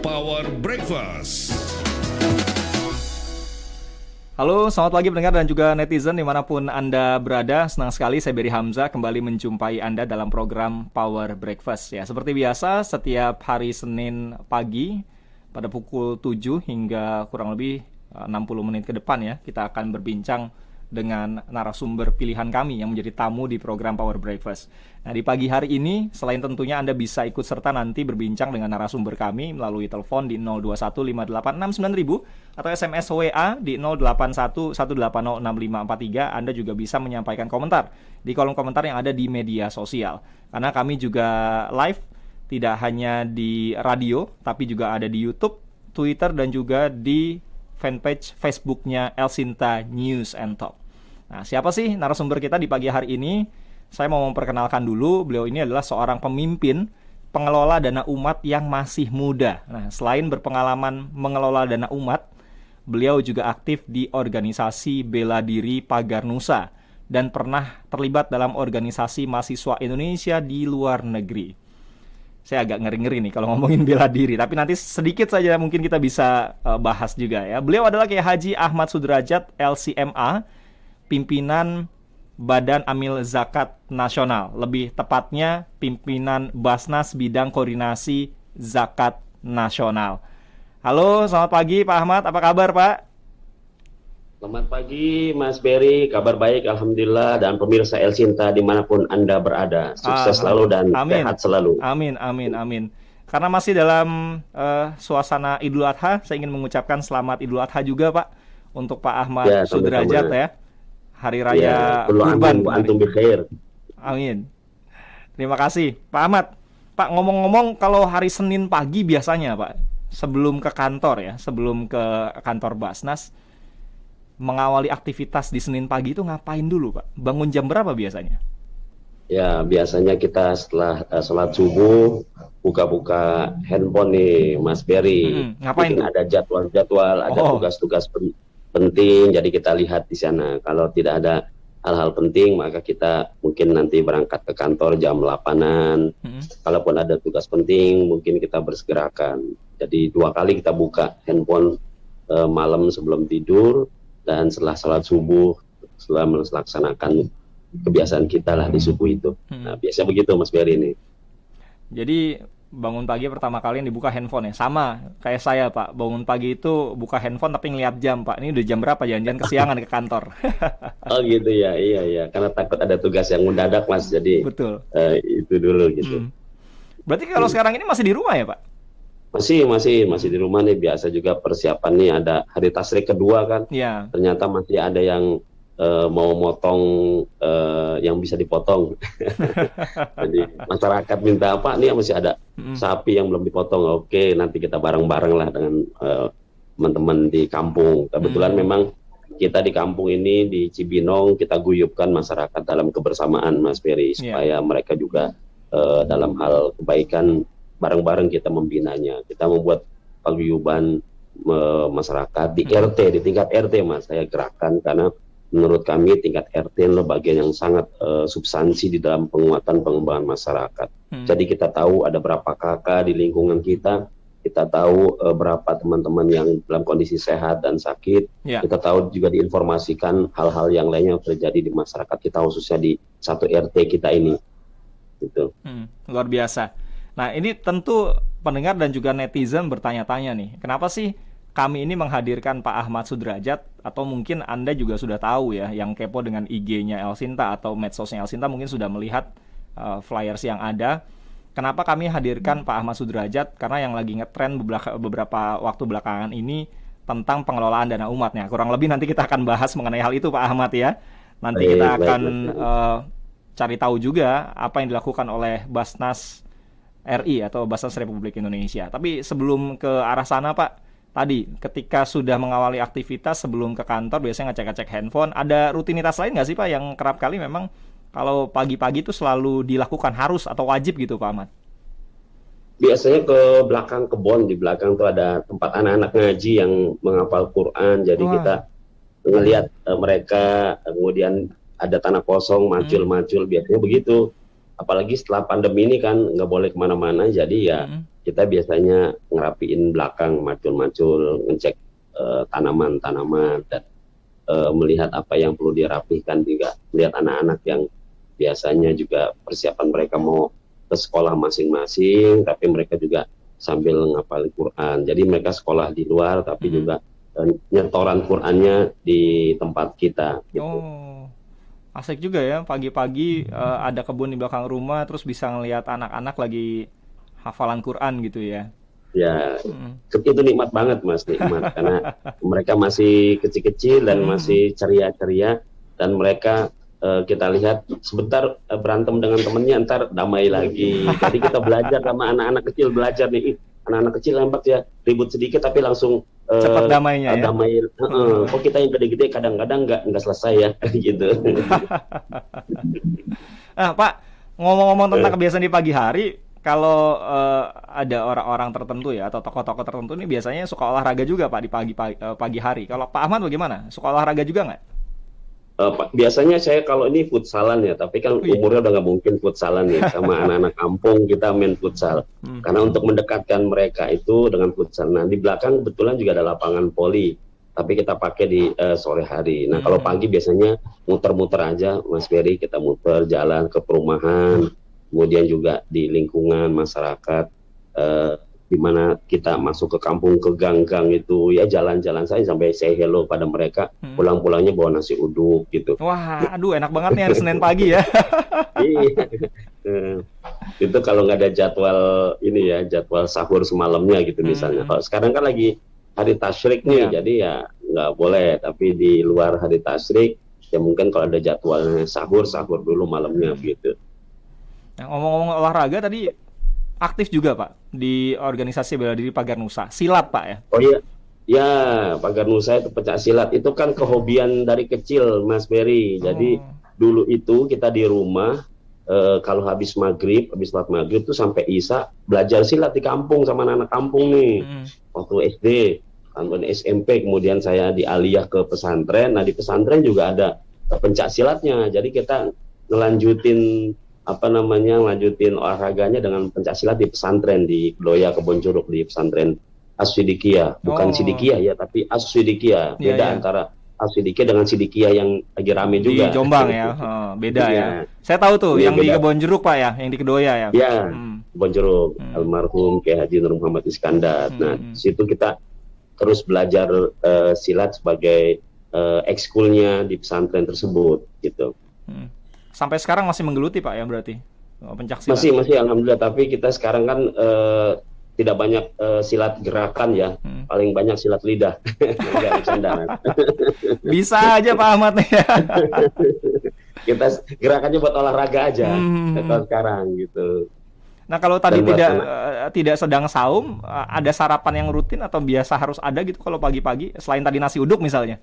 Power Breakfast. Halo, selamat pagi pendengar dan juga netizen dimanapun Anda berada. Senang sekali saya Beri Hamzah kembali menjumpai Anda dalam program Power Breakfast. Ya, seperti biasa setiap hari Senin pagi pada pukul 7 hingga kurang lebih 60 menit ke depan ya, kita akan berbincang dengan narasumber pilihan kami yang menjadi tamu di program Power Breakfast. Nah, di pagi hari ini, selain tentunya Anda bisa ikut serta nanti berbincang dengan narasumber kami melalui telepon di 0215869.000 atau SMS WA di 0811806543, Anda juga bisa menyampaikan komentar di kolom komentar yang ada di media sosial. Karena kami juga live, tidak hanya di radio, tapi juga ada di YouTube, Twitter, dan juga di fanpage Facebooknya Elsinta News and Talk. Nah, siapa sih narasumber kita di pagi hari ini? Saya mau memperkenalkan dulu, beliau ini adalah seorang pemimpin pengelola dana umat yang masih muda. Nah, selain berpengalaman mengelola dana umat, beliau juga aktif di organisasi bela diri Pagar Nusa dan pernah terlibat dalam organisasi mahasiswa Indonesia di luar negeri. Saya agak ngeri-ngeri nih kalau ngomongin bela diri, tapi nanti sedikit saja mungkin kita bisa bahas juga ya. Beliau adalah Kiai Haji Ahmad Sudrajat, LCMA, pimpinan Badan Amil Zakat Nasional. Lebih tepatnya pimpinan Basnas Bidang Koordinasi Zakat Nasional. Halo, selamat pagi Pak Ahmad, apa kabar Pak? Selamat pagi Mas Beri, kabar baik Alhamdulillah, dan pemirsa Elsinta dimanapun Anda berada. Sukses selalu dan sehat selalu. Amin, amin, amin. Karena masih dalam suasana Idul Adha, saya ingin mengucapkan selamat Idul Adha juga Pak untuk Pak Ahmad Sudrajat ya. Hari Raya Kurban. Amin. Terima kasih Pak Ahmad. Pak, ngomong-ngomong, kalau hari Senin pagi biasanya Pak, sebelum ke kantor ya, sebelum ke kantor Basnas, mengawali aktivitas di Senin pagi itu ngapain dulu Pak? Bangun jam berapa biasanya? Ya, biasanya kita setelah sholat subuh buka-buka handphone nih Mas Beri. Ngapain? Mungkin ada jadwal-jadwal, ada tugas-tugas penting, jadi kita lihat di sana. Kalau tidak ada hal-hal penting, maka kita mungkin nanti berangkat ke kantor jam 8-an. Kalaupun ada tugas penting, mungkin kita bersegerakan. Jadi 2 kali kita buka handphone malam sebelum tidur, dan setelah sholat subuh, setelah melaksanakan kebiasaan kita lah di subuh itu. Nah, biasanya begitu Mas Beri ini. Jadi bangun pagi pertama kali yang dibuka handphone ya? Sama kayak saya Pak, bangun pagi itu buka handphone tapi ngeliat jam Pak. Ini udah jam berapa, jangan-jangan kesiangan ke kantor. Oh gitu ya, iya. Karena takut ada tugas yang mendadak Mas, jadi betul. Itu dulu gitu. Berarti kalau sekarang ini masih di rumah ya Pak? Masih di rumah nih. Biasa juga persiapan nih, ada hari tasrik kedua kan. Ya. Ternyata masih ada yang mau motong yang bisa dipotong. Jadi masyarakat minta apa nih, masih ada sapi yang belum dipotong. Oke, nanti kita bareng-bareng lah dengan teman-teman di kampung. Kebetulan memang kita di kampung ini di Cibinong, kita guyupkan masyarakat dalam kebersamaan Mas Beri, supaya mereka juga dalam hal kebaikan bareng-bareng kita membinanya. Kita membuat paguyuban masyarakat di RT, di tingkat RT Mas, saya gerakan, karena menurut kami tingkat RT adalah bagian yang sangat substansi di dalam penguatan pengembangan masyarakat. Jadi kita tahu ada berapa kakak di lingkungan kita tahu berapa teman-teman yang dalam kondisi sehat dan sakit. Kita tahu juga diinformasikan hal-hal yang lainnya yang terjadi di masyarakat kita, khususnya di satu RT kita ini. Gitu. Luar biasa. Nah, ini tentu pendengar dan juga netizen bertanya-tanya nih, kenapa sih kami ini menghadirkan Pak Ahmad Sudrajat? Atau mungkin Anda juga sudah tahu ya, yang kepo dengan IG-nya Elsinta atau medsosnya Elsinta mungkin sudah melihat flyers yang ada. Kenapa kami hadirkan Pak Ahmad Sudrajat? Karena yang lagi ngetren beberapa waktu belakangan ini tentang pengelolaan dana umatnya. Kurang lebih nanti kita akan bahas mengenai hal itu Pak Ahmad ya. Nanti kita akan cari tahu juga apa yang dilakukan oleh Basnas RI atau Basnas Republik Indonesia. Tapi sebelum ke arah sana Pak, tadi ketika sudah mengawali aktivitas sebelum ke kantor biasanya ngecek-ngecek handphone, ada rutinitas lain nggak sih Pak yang kerap kali memang kalau pagi-pagi itu selalu dilakukan, harus atau wajib gitu Pak Ahmad? Biasanya ke belakang kebon, di belakang tuh ada tempat anak-anak ngaji yang menghafal Quran, jadi kita ngelihat mereka, kemudian ada tanah kosong, macul-macul, biasanya begitu. Apalagi setelah pandemi ini kan nggak boleh kemana-mana, jadi ya kita biasanya ngerapiin belakang, macul-macul, ngecek tanaman-tanaman, dan melihat apa yang perlu dirapihkan, juga melihat anak-anak yang biasanya juga persiapan mereka mau ke sekolah masing-masing, tapi mereka juga sambil ngapalin Quran. Jadi mereka sekolah di luar, tapi juga nyetoran Qurannya di tempat kita. Gitu. Oh, asik juga ya, pagi-pagi ada kebun di belakang rumah, terus bisa ngelihat anak-anak lagi hafalan Quran gitu ya. Ya, itu nikmat banget Mas, nikmat karena mereka masih kecil-kecil dan masih ceria-ceria, dan mereka kita lihat sebentar berantem dengan temennya, ntar damai lagi. Jadi kita belajar sama anak-anak kecil, belajar nih, anak-anak kecil lambat ya, ribut sedikit tapi langsung cepat damainya ya. Damai. Kok kita yang gede-gede kadang-kadang nggak selesai ya, gitu. Nah, Pak, ngomong-ngomong tentang kebiasaan di pagi hari, kalau ada orang-orang tertentu ya atau tokoh-tokoh tertentu ini biasanya suka olahraga juga Pak di pagi hari. Kalau Pak Ahmad bagaimana? Suka olahraga juga nggak? Biasanya saya kalau ini futsalan ya, tapi kan umurnya udah nggak mungkin futsalan ya, sama anak-anak kampung kita main futsal. Karena untuk mendekatkan mereka itu dengan futsal. Nah di belakang kebetulan juga ada lapangan voli, tapi kita pakai di sore hari. Nah kalau pagi biasanya muter-muter aja Mas Berry, kita muter jalan ke perumahan, kemudian juga di lingkungan masyarakat, di mana kita masuk ke kampung, ke gang-gang itu ya, jalan-jalan saya sampai say hello pada mereka, pulang-pulangnya bawa nasi uduk gitu. Wah, aduh enak banget nih hari Senin pagi ya. Iya. Itu kalau nggak ada jadwal ini ya, jadwal sahur semalamnya gitu misalnya. Kalau sekarang kan lagi hari tasyrik nih, jadi ya nggak boleh, tapi di luar hari tasyrik ya mungkin kalau ada jadwalnya sahur dulu malamnya gitu. Nah, ngomong-ngomong olahraga tadi, aktif juga Pak di organisasi bela diri Pagar Nusa, silat Pak ya? Oh iya, ya Pagar Nusa itu pencak silat, itu kan kehobian dari kecil Mas Berry. Jadi dulu itu kita di rumah kalau habis sholat maghrib tuh sampai isya belajar silat di kampung sama anak-anak kampung nih. Waktu SD, sampai SMP, kemudian saya dialiyah ke pesantren. Nah di pesantren juga ada pencak silatnya, jadi kita ngelanjutin lanjutin olahraganya dengan pencaksilat di pesantren di Kedoya Kebonjuruk, di pesantren As-Sidikiyah, bukan Sidikiyah ya, tapi As-Sidikiyah. Beda antara As-Sidikiyah dengan Sidikiyah yang lagi rame juga di Jombang ya. Beda ya. Saya tahu tuh yang beda. Di Kebonjuruk Pak ya, yang di Kedoya ya. Ya, Kebonjuruk, almarhum Kiai Haji Nur Muhammad Iskandar. Nah, di situ kita terus belajar silat sebagai ekskulnya di pesantren tersebut gitu. Sampai sekarang masih menggeluti Pak ya berarti pencaksilat? Masih alhamdulillah, tapi kita sekarang kan tidak banyak silat gerakan ya, paling banyak silat lidah. Enggak bercanda. Bisa aja Pak Ahmad nih ya. Kita gerakannya buat olahraga aja sekarang gitu. Nah kalau tadi tidak sedang saum, ada sarapan yang rutin atau biasa harus ada gitu kalau pagi-pagi selain tadi nasi uduk misalnya?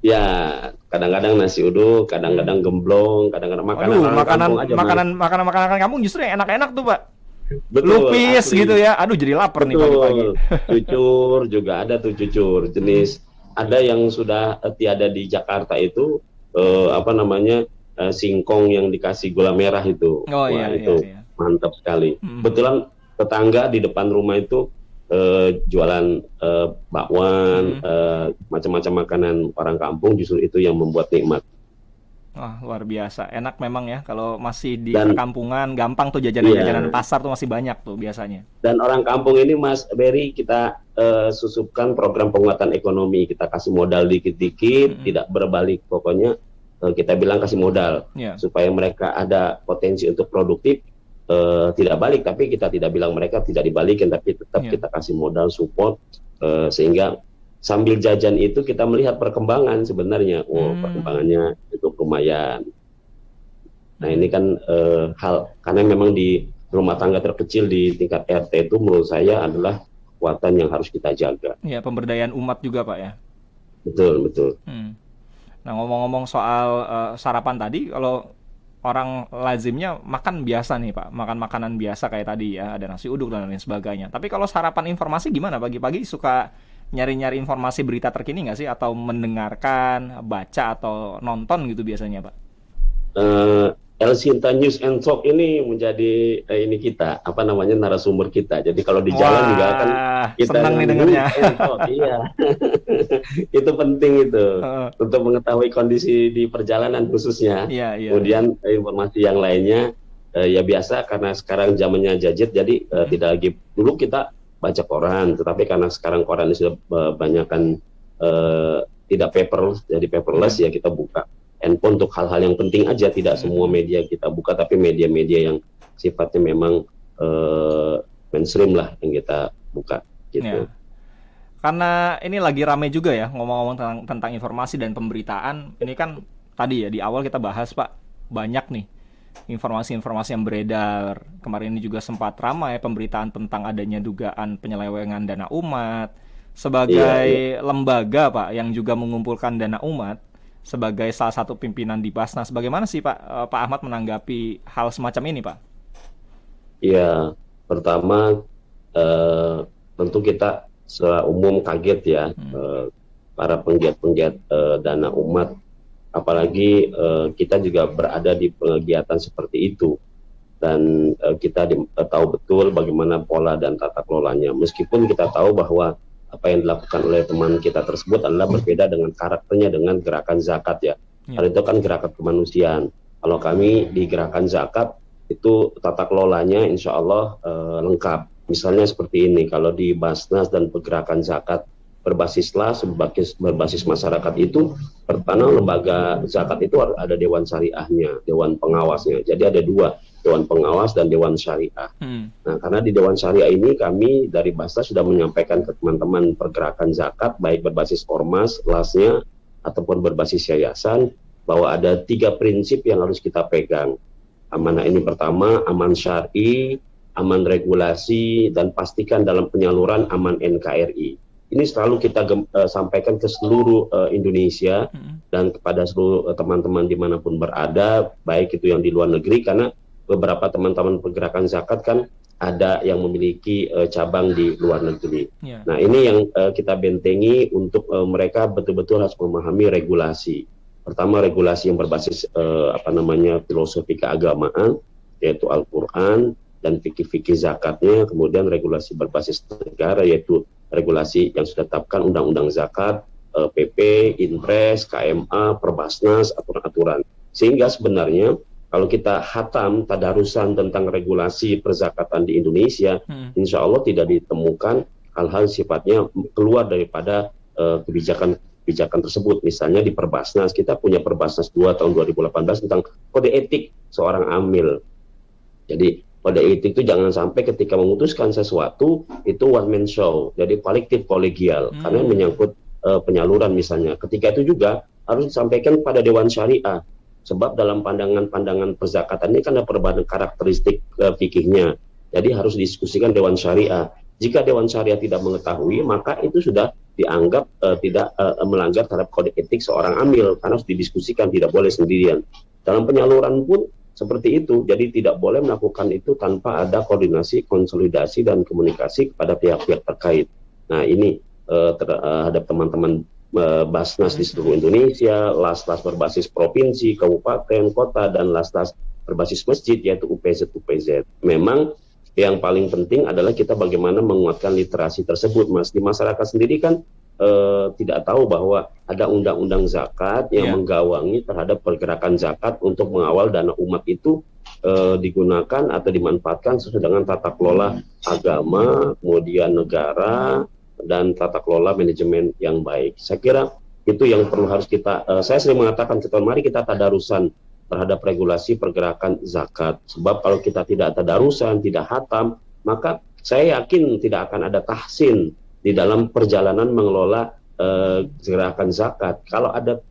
Ya, kadang-kadang nasi uduk, kadang-kadang gemblong, kadang-kadang makanan kampung justru yang enak-enak tuh Pak. Betul, lupis asli. Gitu ya. Aduh jadi lapar nih pagi-pagi. Cucur juga ada tuh, cucur jenis ada yang sudah tiada di Jakarta itu singkong yang dikasih gula merah itu. Itu mantap sekali. Kebetulan tetangga di depan rumah itu jualan bakwan, macam-macam makanan orang kampung, justru itu yang membuat nikmat. Wah, luar biasa. Enak memang ya kalau masih di perkampungan, gampang tuh jajanan-jajanan pasar tuh masih banyak tuh biasanya. Dan orang kampung ini Mas Berry, kita susupkan program penguatan ekonomi, kita kasih modal dikit-dikit, tidak berbalik, pokoknya kita bilang kasih modal supaya mereka ada potensi untuk produktif. Tidak balik, tapi kita tidak bilang mereka tidak dibalikin, tapi tetap kita kasih modal support, sehingga sambil jajan itu kita melihat perkembangan sebenarnya. Perkembangannya cukup lumayan. Nah ini kan hal, karena memang di rumah tangga terkecil di tingkat RT itu menurut saya adalah kekuatan yang harus kita jaga. Ya, pemberdayaan umat juga Pak ya. Betul. Nah ngomong-ngomong soal sarapan tadi, kalau orang lazimnya makan biasa nih Pak, makan makanan biasa kayak tadi ya, ada nasi uduk dan lain sebagainya. Tapi kalau sarapan informasi gimana? Pagi-pagi suka nyari-nyari informasi berita terkini nggak sih? Atau mendengarkan, baca, atau nonton gitu biasanya Pak? El Sinta News and Talk ini menjadi ini kita apa namanya narasumber kita. Jadi kalau di jalan juga kan kita senang nih dengarnya. Iya. Itu penting itu untuk mengetahui kondisi di perjalanan khususnya. Iya. Kemudian informasi yang lainnya ya biasa karena sekarang zamannya gadget jadi tidak lagi dulu kita baca koran, tetapi karena sekarang koran ini sudah banyakkan tidak paperless, jadi paperless ya kita buka handphone untuk hal-hal yang penting aja, tidak semua media kita buka, tapi media-media yang sifatnya memang mainstream lah yang kita buka gitu. Ya. Karena ini lagi rame juga ya ngomong-ngomong tentang informasi dan pemberitaan. Ini kan tadi ya di awal kita bahas Pak, banyak nih informasi-informasi yang beredar. Kemarin ini juga sempat ramai pemberitaan tentang adanya dugaan penyelewengan dana umat sebagai lembaga Pak yang juga mengumpulkan dana umat. Sebagai salah satu pimpinan di Basnas, bagaimana sih Pak Ahmad menanggapi hal semacam ini Pak? Iya, pertama tentu kita secara umum kaget ya para penggiat-penggiat dana umat, apalagi kita juga berada di kegiatan seperti itu dan kita tahu betul bagaimana pola dan tata kelolanya. Meskipun kita tahu bahwa apa yang dilakukan oleh teman kita tersebut adalah berbeda dengan karakternya dengan gerakan zakat ya. Karena itu kan gerakan kemanusiaan. Kalau kami di gerakan zakat itu tata kelolanya insya Allah lengkap. Misalnya seperti ini, kalau di Basnas dan pergerakan zakat berbasis masyarakat itu, pertama lembaga zakat itu ada dewan syariahnya, dewan pengawasnya. Jadi ada dua, dewan pengawas dan dewan syariah. Nah, karena di dewan syariah ini kami dari Basnas sudah menyampaikan ke teman-teman pergerakan zakat, baik berbasis ormas, lasnya, ataupun berbasis yayasan, bahwa ada 3 prinsip yang harus kita pegang. Amanah ini pertama, aman syar'i, aman regulasi, dan pastikan dalam penyaluran aman NKRI. Ini selalu kita sampaikan ke seluruh Indonesia dan kepada seluruh teman-teman dimanapun berada, baik itu yang di luar negeri, karena beberapa teman-teman pergerakan zakat kan ada yang memiliki cabang di luar negeri. Nah ini yang kita bentengi untuk mereka betul-betul harus memahami regulasi. Pertama regulasi yang berbasis filosofi keagamaan, yaitu Al-Quran dan fikih-fikih zakatnya, kemudian regulasi berbasis negara yaitu regulasi yang sudah ditetapkan undang-undang zakat, PP, Inpres, KMA, Perbasnas, aturan-aturan. Sehingga sebenarnya kalau kita hatam tadarusan tentang regulasi perzakatan di Indonesia, insya Allah tidak ditemukan hal-hal sifatnya keluar daripada kebijakan tersebut. Misalnya di Perbasnas, kita punya Perbasnas 2 tahun 2018 tentang kode etik seorang amil. Jadi kode etik itu jangan sampai ketika memutuskan sesuatu itu one man show, jadi kolektif kolegial, karena menyangkut penyaluran misalnya. Ketika itu juga harus disampaikan pada Dewan Syariah, sebab dalam pandangan-pandangan perzakatan ini kan ada perbedaan karakteristik fikihnya, jadi harus didiskusikan Dewan Syariah. Jika Dewan Syariah tidak mengetahui, maka itu sudah dianggap tidak melanggar terhadap kode etik seorang amil, karena harus didiskusikan, tidak boleh sendirian. Dalam penyaluran pun seperti itu, jadi tidak boleh melakukan itu tanpa ada koordinasi, konsolidasi, dan komunikasi kepada pihak-pihak terkait. Nah ini terhadap teman-teman Basnas di seluruh Indonesia, las-las berbasis provinsi, kabupaten, kota, dan las-las berbasis masjid yaitu UPZ. Memang yang paling penting adalah kita bagaimana menguatkan literasi tersebut, Mas. Di masyarakat sendiri kan tidak tahu bahwa ada undang-undang zakat yang menggawangi terhadap pergerakan zakat untuk mengawal dana umat itu digunakan atau dimanfaatkan sesuai dengan tata kelola agama, kemudian negara, dan tata kelola manajemen yang baik. Saya kira itu yang perlu harus kita, saya sering mengatakan mari kita tadarusan terhadap regulasi pergerakan zakat. Sebab kalau kita tidak tadarusan, tidak hatam, maka saya yakin tidak akan ada tahsin di dalam perjalanan mengelola gerakan zakat. Kalau ada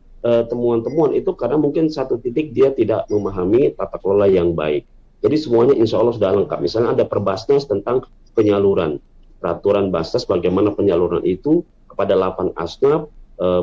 temuan-temuan itu karena mungkin satu titik dia tidak memahami tata kelola yang baik. Jadi semuanya insya Allah sudah lengkap. Misalnya ada Perbasnas tentang penyaluran. Peraturan Basnas bagaimana penyaluran itu kepada 8 asnaf,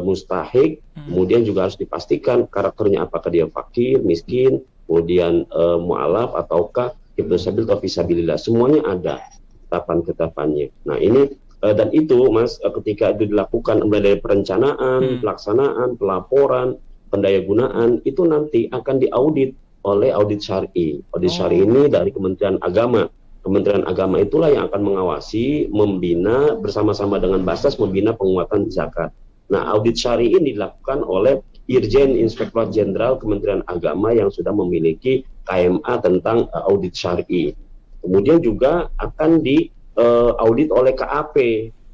mustahik, kemudian juga harus dipastikan karakternya apakah dia fakir, miskin, kemudian mu'alaf ataukah ibnu sabil atau fisabilillah. Semuanya ada ketapan-ketapannya. Nah ini dan itu Mas, ketika itu dilakukan mulai dari perencanaan, pelaksanaan, pelaporan, pendayagunaan, itu nanti akan diaudit oleh audit syar'i. Audit syar'i Oh. ini dari Kementerian Agama. Kementerian Agama itulah yang akan mengawasi, membina bersama-sama dengan Basnas membina penguatan zakat. Nah, audit syar'i ini dilakukan oleh Irjen Inspektorat Jenderal Kementerian Agama yang sudah memiliki KMA tentang audit syar'i. Kemudian juga akan diaudit oleh KAP.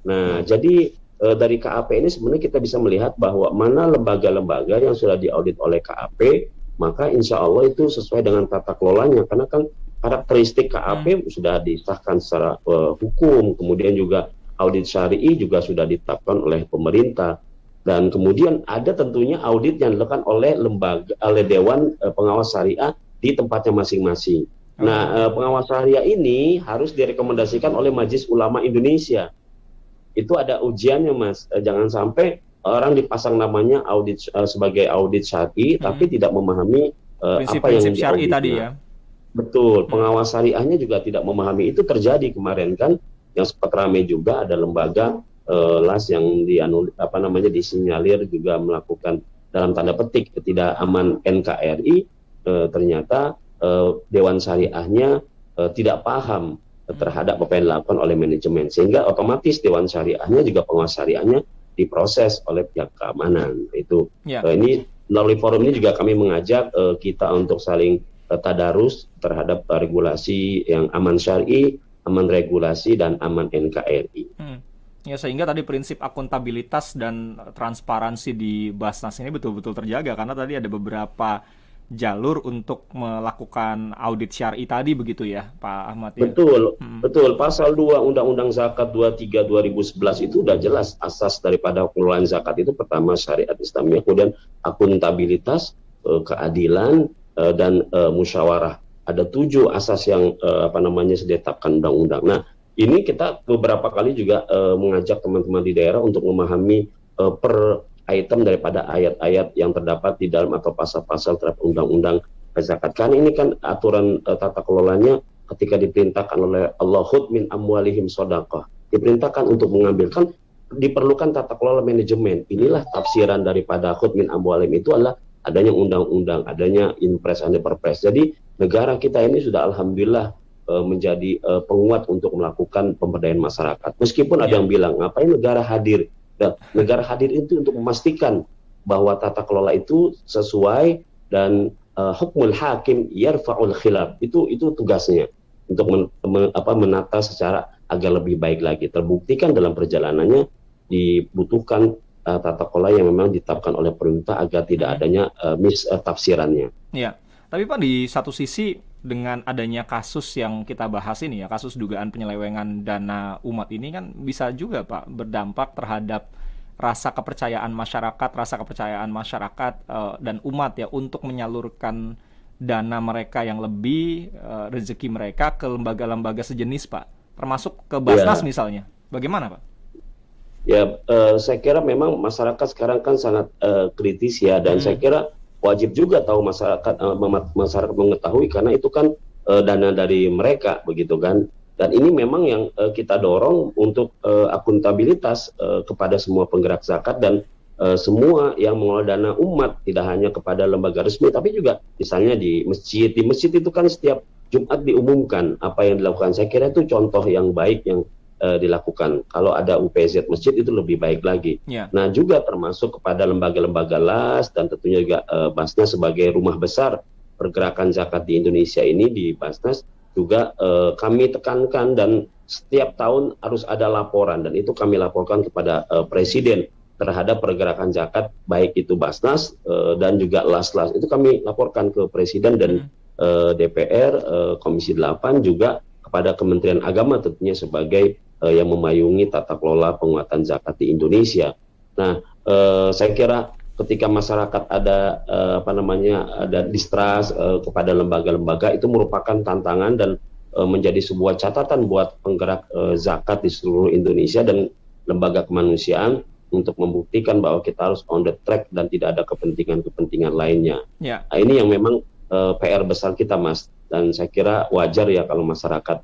Nah, jadi dari KAP ini sebenarnya kita bisa melihat bahwa mana lembaga-lembaga yang sudah diaudit oleh KAP, maka insya Allah itu sesuai dengan tata kelolanya. Karena kan karakteristik KAP sudah disahkan secara hukum, kemudian juga audit syari'i juga sudah ditetapkan oleh pemerintah. Dan kemudian ada tentunya audit yang dilakukan oleh lembaga, oleh Dewan Pengawas Syariah di tempatnya masing-masing. Nah, pengawas syariah ini harus direkomendasikan oleh Majelis Ulama Indonesia. Itu ada ujiannya, Mas. Jangan sampai orang dipasang namanya audit sebagai audit syar'i, tapi tidak memahami apa yang Prinsip-prinsip syar'i diauditnya. tadi ya. Betul, pengawas syariahnya juga tidak memahami. Itu terjadi kemarin kan, yang sempat ramai juga ada lembaga LAS yang disinyalir juga melakukan dalam tanda petik ketidakaman NKRI. Ternyata Dewan Syariahnya tidak paham terhadap apa yang dilakukan oleh manajemen, sehingga otomatis Dewan Syariahnya juga pengawas syariahnya diproses oleh pihak keamanan. Itu ini melalui forum ini juga kami mengajak kita untuk saling tadarus terhadap regulasi yang aman syar'i, aman regulasi, dan aman NKRI. Ya, sehingga tadi prinsip akuntabilitas dan transparansi di Basnas ini betul-betul terjaga, karena tadi ada beberapa jalur untuk melakukan audit syar'i tadi, begitu ya Pak Ahmad ya? Betul, betul. Pasal 2 Undang-Undang Zakat 23 2011 itu udah jelas asas daripada pengelolaan zakat itu pertama syariat Islamiyah, kemudian akuntabilitas, keadilan, dan musyawarah. Ada 7 asas yang ditetapkan undang-undang. Nah, ini kita beberapa kali juga mengajak teman-teman di daerah untuk memahami per item daripada ayat-ayat yang terdapat di dalam atau pasal-pasal terhadap undang-undang zakat. Karena ini kan aturan tata kelolanya ketika diperintahkan oleh Allah, khudz min amwalihim shadaqah, diperintahkan untuk mengambil, kan diperlukan tata kelola manajemen. Inilah tafsiran daripada khudz min amwalihim itu adalah adanya undang-undang, adanya impres dan perpres. Jadi negara kita ini sudah alhamdulillah menjadi penguat untuk melakukan pemberdayaan masyarakat. Meskipun ada yang bilang, ngapain negara hadir? Dan negara hadir itu untuk memastikan bahwa tata kelola itu sesuai dan hukmul hakim yarfa'ul khilaf. Itu tugasnya untuk menata secara agar lebih baik lagi. Terbuktikan dalam perjalanannya dibutuhkan tata kelola yang memang ditetapkan oleh pemerintah agar tidak adanya tafsirannya. Ya, tapi Pak, di satu sisi dengan adanya kasus yang kita bahas ini ya, kasus dugaan penyelewengan dana umat ini kan bisa juga Pak berdampak terhadap rasa kepercayaan masyarakat dan umat ya untuk menyalurkan dana mereka yang lebih, rezeki mereka ke lembaga-lembaga sejenis Pak, termasuk ke Basnas misalnya. Bagaimana Pak? Ya, saya kira memang masyarakat sekarang kan sangat kritis ya, dan saya kira wajib juga tahu masyarakat mengetahui, karena itu kan dana dari mereka, begitu kan. Dan ini memang yang kita dorong untuk akuntabilitas kepada semua penggerak zakat dan semua yang mengelola dana umat, tidak hanya kepada lembaga resmi, tapi juga misalnya di masjid. Di masjid itu kan setiap Jumat diumumkan apa yang dilakukan. Saya kira itu contoh yang baik yang dilakukan. Kalau ada UPZ masjid itu lebih baik lagi. Nah, juga termasuk kepada lembaga-lembaga LAS, dan tentunya juga Basnas sebagai rumah besar pergerakan zakat di Indonesia ini. Di Basnas juga kami tekankan, dan setiap tahun harus ada laporan, dan itu kami laporkan kepada Presiden terhadap pergerakan zakat, baik itu Basnas dan juga LAS-LAS. Itu kami laporkan ke Presiden dan DPR, Komisi 8, juga kepada Kementerian Agama tentunya sebagai yang memayungi tata kelola penguatan zakat di Indonesia. Nah, saya kira ketika masyarakat ada ada distrust kepada lembaga-lembaga, itu merupakan tantangan dan menjadi sebuah catatan buat penggerak zakat di seluruh Indonesia dan lembaga kemanusiaan untuk membuktikan bahwa kita harus on the track dan tidak ada kepentingan-kepentingan lainnya. Nah, ini yang memang PR besar kita, Mas. Dan saya kira wajar ya kalau masyarakat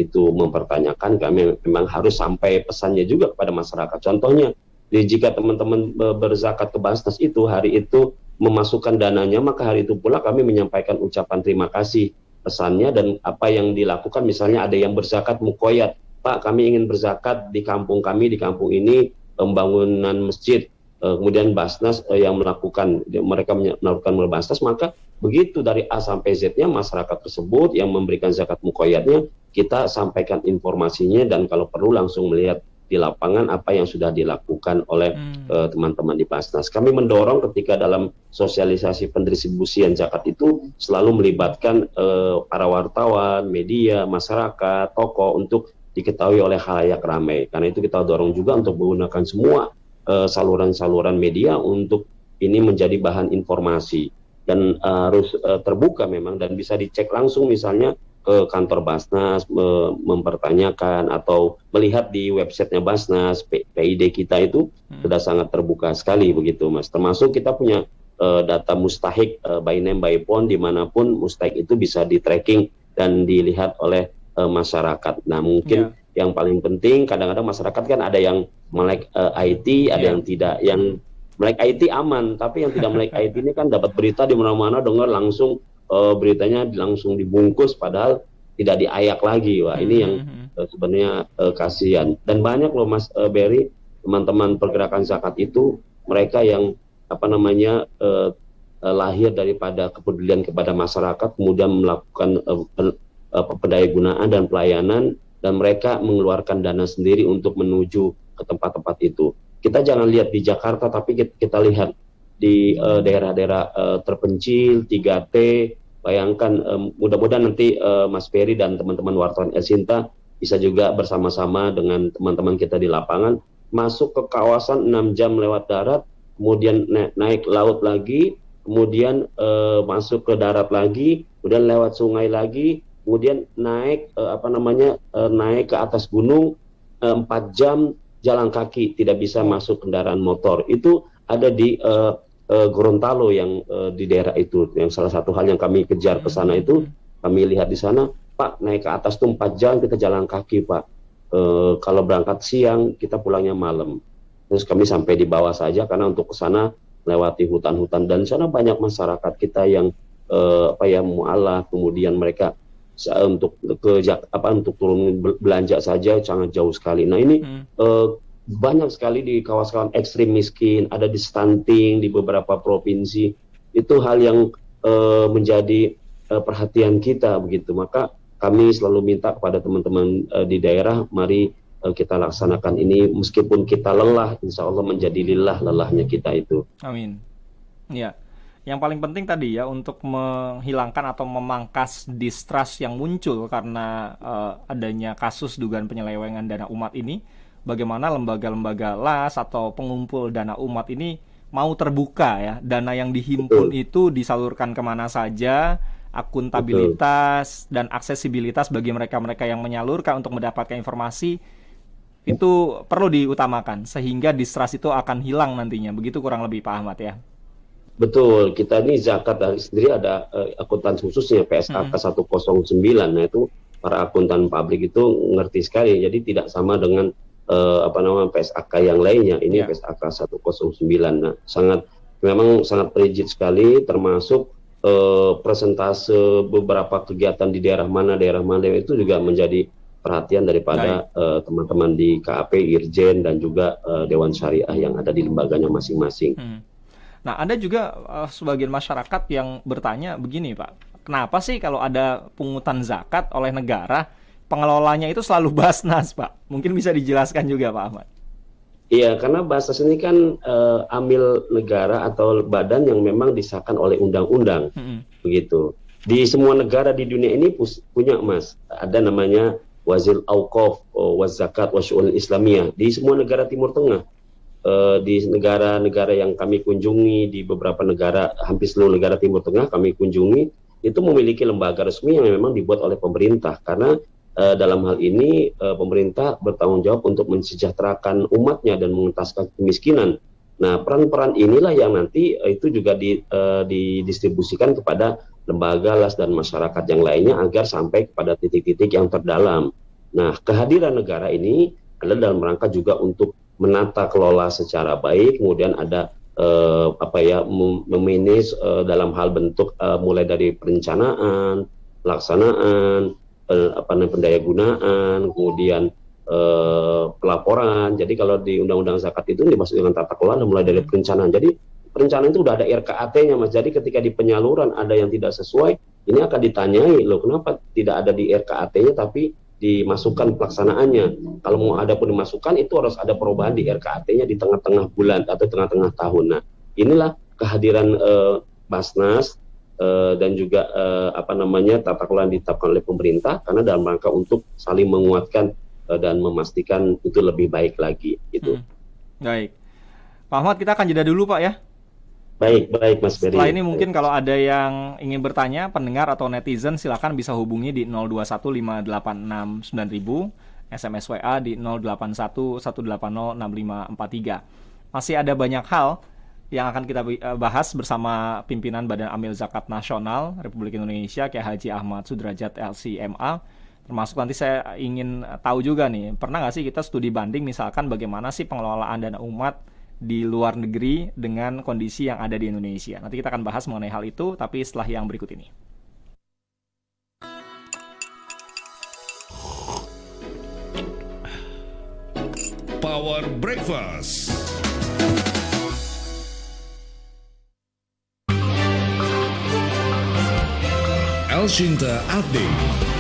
itu mempertanyakan. Kami memang harus sampai pesannya juga kepada masyarakat. Contohnya, jika teman-teman berzakat ke Basnas itu, hari itu memasukkan dananya, maka hari itu pula kami menyampaikan ucapan terima kasih pesannya dan apa yang dilakukan. Misalnya ada yang berzakat mukoyat, Pak kami ingin berzakat di kampung kami, di kampung ini pembangunan masjid, kemudian Basnas yang mereka melakukan Basnas, maka begitu dari A sampai Z-nya masyarakat tersebut yang memberikan zakat mukoyatnya, kita sampaikan informasinya dan kalau perlu langsung melihat di lapangan apa yang sudah dilakukan oleh teman-teman di Basnas. Kami mendorong ketika dalam sosialisasi pendistribusian zakat itu selalu melibatkan para wartawan, media, masyarakat, tokoh untuk diketahui oleh khalayak ramai. Karena itu kita dorong juga untuk menggunakan semua saluran-saluran media untuk ini menjadi bahan informasi dan harus terbuka memang dan bisa dicek langsung misalnya ke kantor Basnas mempertanyakan atau melihat di websitenya Basnas, PID kita itu sudah sangat terbuka sekali begitu Mas. Termasuk kita punya data mustahik by name by phone dimanapun mustahik itu bisa di tracking dan dilihat oleh masyarakat. Nah mungkin yang paling penting kadang-kadang masyarakat kan ada yang melek IT, ada yang tidak. Yang melek IT aman, tapi yang tidak melek IT ini kan dapat berita di mana-mana dengar langsung beritanya langsung dibungkus padahal tidak diayak lagi. Wah ini yang sebenarnya kasihan dan banyak loh Mas Berry, teman-teman pergerakan zakat itu mereka yang lahir daripada kepedulian kepada masyarakat kemudian melakukan pendayagunaan dan pelayanan dan mereka mengeluarkan dana sendiri untuk menuju ke tempat-tempat itu. Kita jangan lihat di Jakarta tapi kita lihat di daerah-daerah terpencil, 3T, bayangkan mudah-mudahan nanti Mas Ferry dan teman-teman wartawan Elsinta bisa juga bersama-sama dengan teman-teman kita di lapangan masuk ke kawasan 6 jam lewat darat, kemudian naik laut lagi, kemudian masuk ke darat lagi, kemudian lewat sungai lagi, kemudian naik naik ke atas gunung 4 jam jalan kaki, tidak bisa masuk kendaraan motor. Itu ada di Gorontalo yang di daerah itu. Yang salah satu hal yang kami kejar ke sana itu, kami lihat di sana, Pak naik ke atas tuh 4 jam kita jalan kaki Pak. Kalau berangkat siang kita pulangnya malam. Terus kami sampai di bawah saja karena untuk ke sana lewati hutan-hutan dan di sana banyak masyarakat kita yang mualaf, kemudian mereka untuk turun belanja saja sangat jauh sekali. Nah ini banyak sekali di kawasan ekstrim miskin, ada di stunting di beberapa provinsi. Itu hal yang menjadi perhatian kita begitu. Maka kami selalu minta kepada teman-teman di daerah, mari kita laksanakan ini meskipun kita lelah, insya Allah menjadi lelahnya kita itu. Amin. Ya. Yang paling penting tadi ya untuk menghilangkan atau memangkas distrust yang muncul karena adanya kasus dugaan penyelewengan dana umat ini. Bagaimana lembaga-lembaga LAS atau pengumpul dana umat ini mau terbuka ya, dana yang dihimpun itu disalurkan kemana saja, akuntabilitas dan aksesibilitas bagi mereka-mereka yang menyalurkan untuk mendapatkan informasi itu perlu diutamakan sehingga distrust itu akan hilang nantinya. Begitu kurang lebih Pak Ahmad ya. Betul, kita ini zakat sendiri ada akuntan khususnya PSAK 109. Nah itu para akuntan publik itu ngerti sekali, jadi tidak sama dengan PSAK yang lainnya. Ini PSAK 109. Nah, memang sangat rigid sekali, termasuk persentase beberapa kegiatan di daerah mana itu juga menjadi perhatian daripada teman-teman di KAP, Irjen dan juga Dewan Syariah yang ada di lembaganya masing-masing. Nah, ada juga sebagian masyarakat yang bertanya begini, Pak. Kenapa sih kalau ada pungutan zakat oleh negara pengelolanya itu selalu Basnas, Pak? Mungkin bisa dijelaskan juga, Pak Ahmad. Iya, karena Basnas ini kan amil negara atau badan yang memang disahkan oleh undang-undang, begitu. Di semua negara di dunia ini punya, Mas. Ada namanya Wazir Auqaf, Wazakat, Wasyu'un Islamiyah. Di semua negara Timur Tengah, di negara-negara yang kami kunjungi, di beberapa negara, hampir seluruh negara Timur Tengah kami kunjungi, itu memiliki lembaga resmi yang memang dibuat oleh pemerintah. Karena dalam hal ini pemerintah bertanggung jawab untuk mensejahterakan umatnya dan mengentaskan kemiskinan. Nah, peran-peran inilah yang nanti itu juga didistribusikan kepada lembaga LAS dan masyarakat yang lainnya agar sampai kepada titik-titik yang terdalam. Nah, kehadiran negara ini adalah dalam rangka juga untuk menata kelola secara baik, kemudian ada memanage dalam hal bentuk mulai dari perencanaan, pelaksanaan, pendayagunaan, kemudian pelaporan. Jadi kalau di Undang-Undang Zakat itu dimaksud dengan tata kelola mulai dari perencanaan. Jadi perencanaan itu udah ada RKAT-nya, Mas. Jadi ketika di penyaluran ada yang tidak sesuai, ini akan ditanyai, loh kenapa tidak ada di RKAT-nya tapi dimasukkan pelaksanaannya. Kalau mau ada pun dimasukkan, itu harus ada perubahan di RKAT-nya di tengah-tengah bulan atau tengah-tengah tahun. Nah, inilah kehadiran Basnas dan juga tata kelola yang ditetapkan oleh pemerintah, karena dalam rangka untuk saling menguatkan dan memastikan itu lebih baik lagi gitu. Baik, Pak Ahmad, kita akan jeda dulu Pak ya. Baik Mas Beri. Setelah ini mungkin kalau ada yang ingin bertanya, pendengar atau netizen, silakan bisa hubungi di 0215869000, SMS WA di 0811806543. Masih ada banyak hal yang akan kita bahas bersama pimpinan Badan Amil Zakat Nasional Republik Indonesia, Kiai Haji Ahmad Sudrajat LCMA. Termasuk nanti saya ingin tahu juga nih, pernah nggak sih kita studi banding misalkan bagaimana sih pengelolaan dana umat di luar negeri dengan kondisi yang ada di Indonesia. Nanti kita akan bahas mengenai hal itu, tapi setelah yang berikut ini. Power Breakfast. El Shinta Update.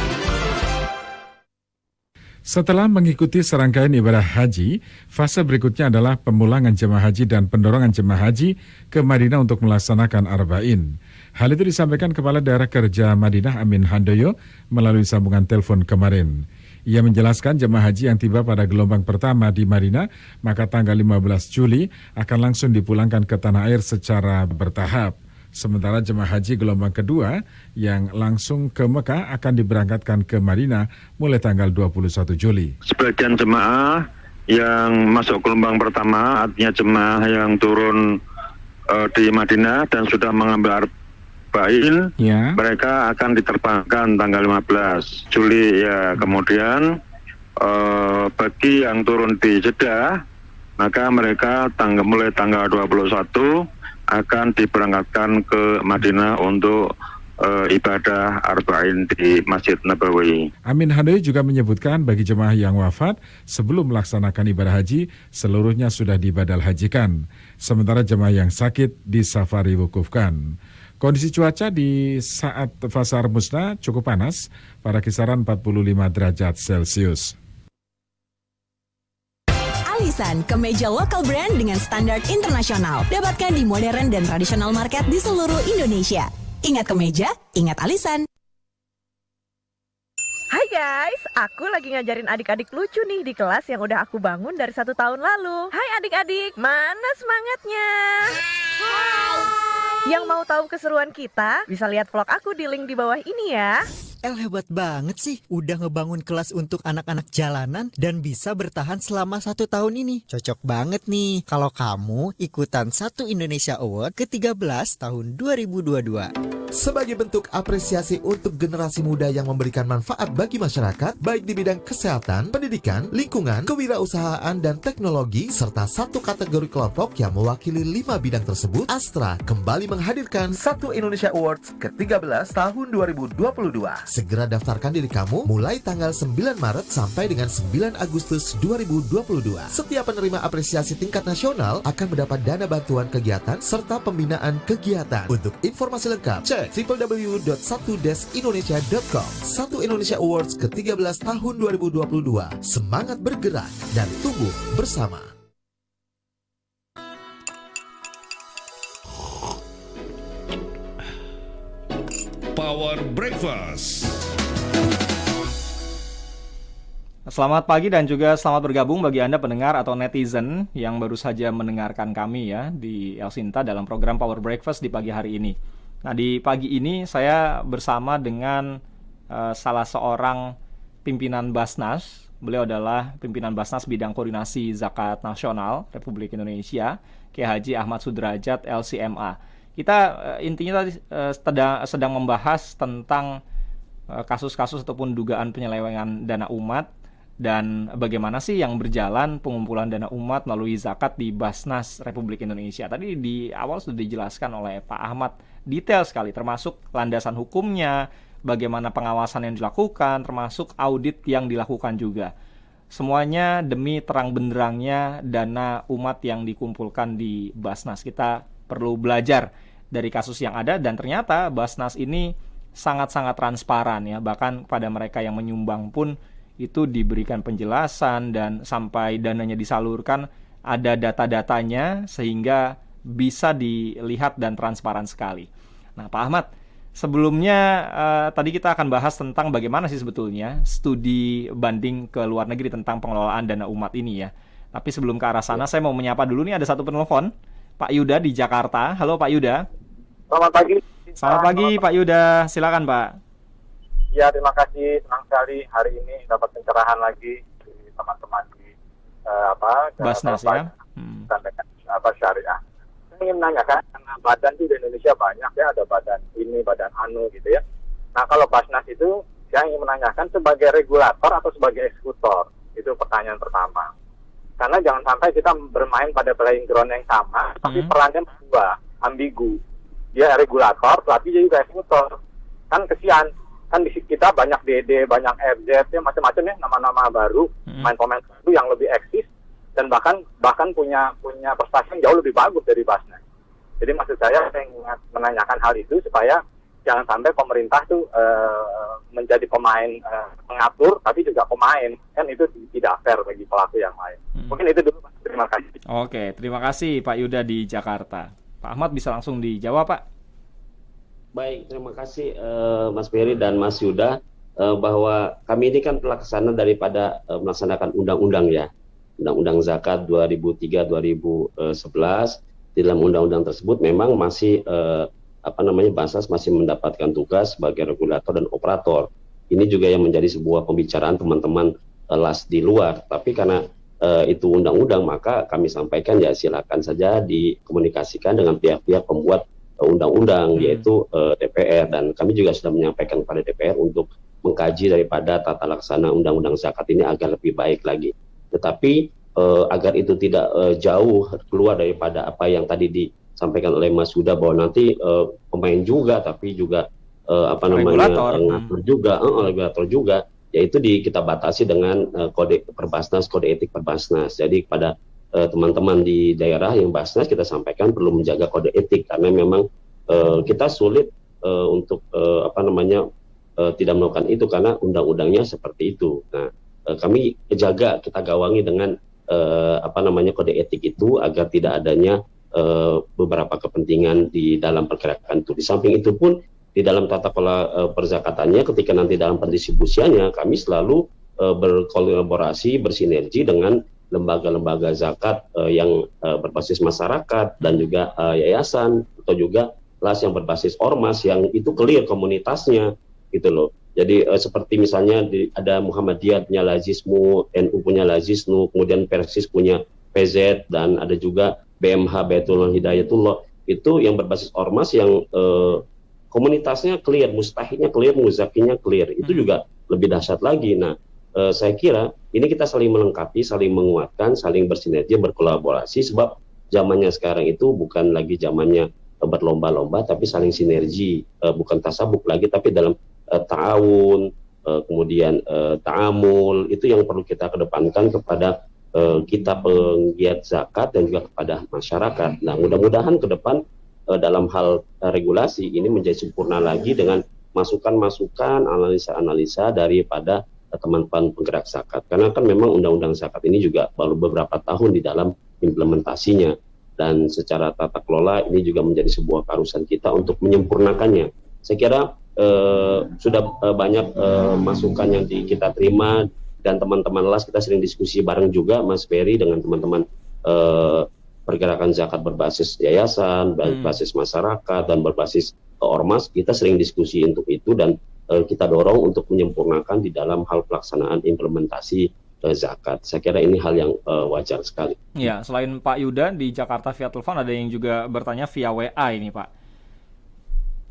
Setelah mengikuti serangkaian ibadah haji, fase berikutnya adalah pemulangan jemaah haji dan pendorongan jemaah haji ke Madinah untuk melaksanakan Arba'in. Hal itu disampaikan Kepala Daerah Kerja Madinah Amin Handoyo melalui sambungan telepon kemarin. Ia menjelaskan jemaah haji yang tiba pada gelombang pertama di Madinah, maka tanggal 15 Juli akan langsung dipulangkan ke tanah air secara bertahap. Sementara jemaah haji gelombang kedua yang langsung ke Mekah akan diberangkatkan ke Madinah mulai tanggal 21 Juli. Sebagian jemaah yang masuk gelombang pertama, artinya jemaah yang turun di Madinah dan sudah mengambil arba'in, mereka akan diterbangkan tanggal 15 Juli ya. Kemudian bagi yang turun di Jeddah, maka mereka mulai tanggal 21 akan diberangkatkan ke Madinah untuk ibadah arba'in di Masjid Nabawi. Amin Handoyo juga menyebutkan bagi jemaah yang wafat sebelum melaksanakan ibadah haji, seluruhnya sudah dibadal hajikan. Sementara jemaah yang sakit disafari wukufkan. Kondisi cuaca di saat fase musnah cukup panas pada kisaran 45 derajat Celcius. Alisan, kemeja lokal brand dengan standar internasional. Dapatkan di modern dan tradisional market di seluruh Indonesia. Ingat kemeja, ingat Alisan. Hai guys, aku lagi ngajarin adik-adik lucu nih di kelas yang udah aku bangun dari 1 tahun lalu. Hai adik-adik, mana semangatnya? Hai. Yang mau tahu keseruan kita, bisa lihat vlog aku di link di bawah ini ya. El hebat banget sih, udah ngebangun kelas untuk anak-anak jalanan dan bisa bertahan selama 1 tahun ini. Cocok banget nih kalau kamu ikutan 1 Indonesia Award ke-13 tahun 2022. Sebagai bentuk apresiasi untuk generasi muda yang memberikan manfaat bagi masyarakat, baik di bidang kesehatan, pendidikan, lingkungan, kewirausahaan, dan teknologi, serta 1 kategori kelompok yang mewakili 5 bidang tersebut, Astra kembali menghadirkan 1 Indonesia Awards ke-13 tahun 2022. Segera daftarkan diri kamu mulai tanggal 9 Maret sampai dengan 9 Agustus 2022. Setiap penerima apresiasi tingkat nasional akan mendapat dana bantuan kegiatan serta pembinaan kegiatan. Untuk informasi lengkap, cek www.1desindonesia.com. 1 Indonesia Awards ke-13 tahun 2022. Semangat bergerak dan tumbuh bersama. Power Breakfast. Selamat pagi dan juga selamat bergabung bagi Anda pendengar atau netizen yang baru saja mendengarkan kami ya di El Shinta dalam program Power Breakfast di pagi hari ini. Nah, di pagi ini saya bersama dengan salah seorang pimpinan Basnas. Beliau adalah pimpinan Basnas bidang koordinasi Zakat Nasional Republik Indonesia, Kiai Haji Ahmad Sudrajat LCMA. Kita intinya tadi sedang membahas tentang kasus-kasus ataupun dugaan penyelewengan dana umat Dan bagaimana sih yang berjalan pengumpulan dana umat melalui zakat di Basnas Republik Indonesia? Tadi di awal sudah dijelaskan oleh Pak Ahmad detail sekali, termasuk landasan hukumnya, bagaimana pengawasan yang dilakukan, termasuk audit yang dilakukan juga. Semuanya demi terang benderangnya dana umat yang dikumpulkan di Basnas. Kita perlu belajar dari kasus yang ada, dan ternyata Basnas ini sangat-sangat transparan ya. Bahkan pada mereka yang menyumbang pun itu diberikan penjelasan, dan sampai dananya disalurkan ada data-datanya sehingga bisa dilihat dan transparan sekali. Nah, Pak Ahmad, sebelumnya tadi kita akan bahas tentang bagaimana sih sebetulnya studi banding ke luar negeri tentang pengelolaan dana umat ini ya. Tapi sebelum ke arah sana, saya mau menyapa dulu nih, ada satu penelpon, Pak Yuda di Jakarta. Halo Pak Yuda. Selamat pagi. Selamat pagi Pak Yuda, silakan Pak. Ya, terima kasih. Senang sekali hari ini dapat pencerahan lagi di teman-teman di Basnas ya. Dengan syariah. Saya ingin menanyakan, karena badan di Indonesia banyak ya, ada badan ini, badan anu gitu ya. Nah, kalau Basnas itu saya ingin menanyakan sebagai regulator atau sebagai eksekutor? Itu pertanyaan pertama. Karena jangan sampai kita bermain pada playing ground yang sama, tapi perannya berubah, ambigu. Dia regulator, tapi dia juga eksekutor. Kan kesian. Kan di kita banyak DD, banyak FZ, ya macam-macam ya, nama-nama baru, pemain-pemain baru yang lebih eksis, dan bahkan punya prestasi yang jauh lebih bagus dari Basnas. Jadi maksud saya ingin menanyakan hal itu supaya jangan sampai pemerintah tuh menjadi pemain pengatur, tapi juga pemain, kan itu tidak fair bagi pelaku yang lain. Mungkin itu dulu, Pak. Terima kasih. Oke, terima kasih Pak Yuda di Jakarta. Pak Ahmad bisa langsung dijawab, Pak. Baik, terima kasih Mas Ferry dan Mas Yuda, bahwa kami ini kan pelaksana daripada melaksanakan undang-undang ya, Undang-Undang Zakat 2003-2011. Di dalam undang-undang tersebut memang masih Basnas masih mendapatkan tugas sebagai regulator dan operator. Ini juga yang menjadi sebuah pembicaraan teman-teman LAS di luar. Tapi karena itu undang-undang, maka kami sampaikan ya silakan saja dikomunikasikan dengan pihak-pihak pembuat undang-undang, yaitu DPR, dan kami juga sudah menyampaikan kepada DPR untuk mengkaji daripada tata laksana undang-undang zakat ini agar lebih baik lagi. Tetapi agar itu tidak jauh keluar daripada apa yang tadi disampaikan oleh Mas Huda, bahwa nanti pemain juga, tapi juga regulator juga, yaitu kita batasi dengan kode Perbasnas, kode etik Perbasnas. Jadi pada teman-teman di daerah yang Basnas kita sampaikan perlu menjaga kode etik, karena memang kita sulit untuk tidak melakukan itu karena undang-undangnya seperti itu. Nah, kami kita gawangi dengan kode etik itu agar tidak adanya beberapa kepentingan di dalam pergerakan itu. Di samping itu pun di dalam tata kelola perzakatannya, ketika nanti dalam pendistribusiannya, kami selalu berkolaborasi, bersinergi dengan lembaga-lembaga zakat yang berbasis masyarakat dan juga yayasan atau juga LAS yang berbasis ormas yang itu clear komunitasnya gitu loh. Jadi seperti misalnya ada Muhammadiyah punya Lazismu, NU punya Lazisnu, kemudian Persis punya PZ, dan ada juga BMH Baitullah Hidayatullah, itu yang berbasis ormas yang komunitasnya clear, mustahiknya clear, muzakinya clear. Itu juga lebih dahsyat lagi. Nah, saya kira ini kita saling melengkapi, saling menguatkan, saling bersinergi, berkolaborasi, sebab zamannya sekarang itu bukan lagi zamannya berlomba-lomba, tapi saling sinergi, bukan tasabuk lagi, tapi dalam ta'awun, kemudian ta'amul, itu yang perlu kita kedepankan kepada kita penggiat zakat dan juga kepada masyarakat. Nah, mudah-mudahan ke depan dalam hal regulasi ini menjadi sempurna lagi dengan masukan-masukan, analisa-analisa daripada teman-teman penggerak zakat. Karena kan memang undang-undang zakat ini juga baru beberapa tahun di dalam implementasinya, dan secara tata kelola ini juga menjadi sebuah keharusan kita untuk menyempurnakannya. Saya kira sudah banyak masukan yang kita terima, dan teman-teman LAS kita sering diskusi bareng juga, Mas Ferry, dengan teman-teman pergerakan zakat berbasis yayasan, berbasis masyarakat, dan berbasis ormas. Kita sering diskusi untuk itu, dan kita dorong untuk menyempurnakan di dalam hal pelaksanaan implementasi zakat. Saya kira ini hal yang wajar sekali. Ya, selain Pak Yuda di Jakarta via telepon, ada yang juga bertanya via WA ini, Pak.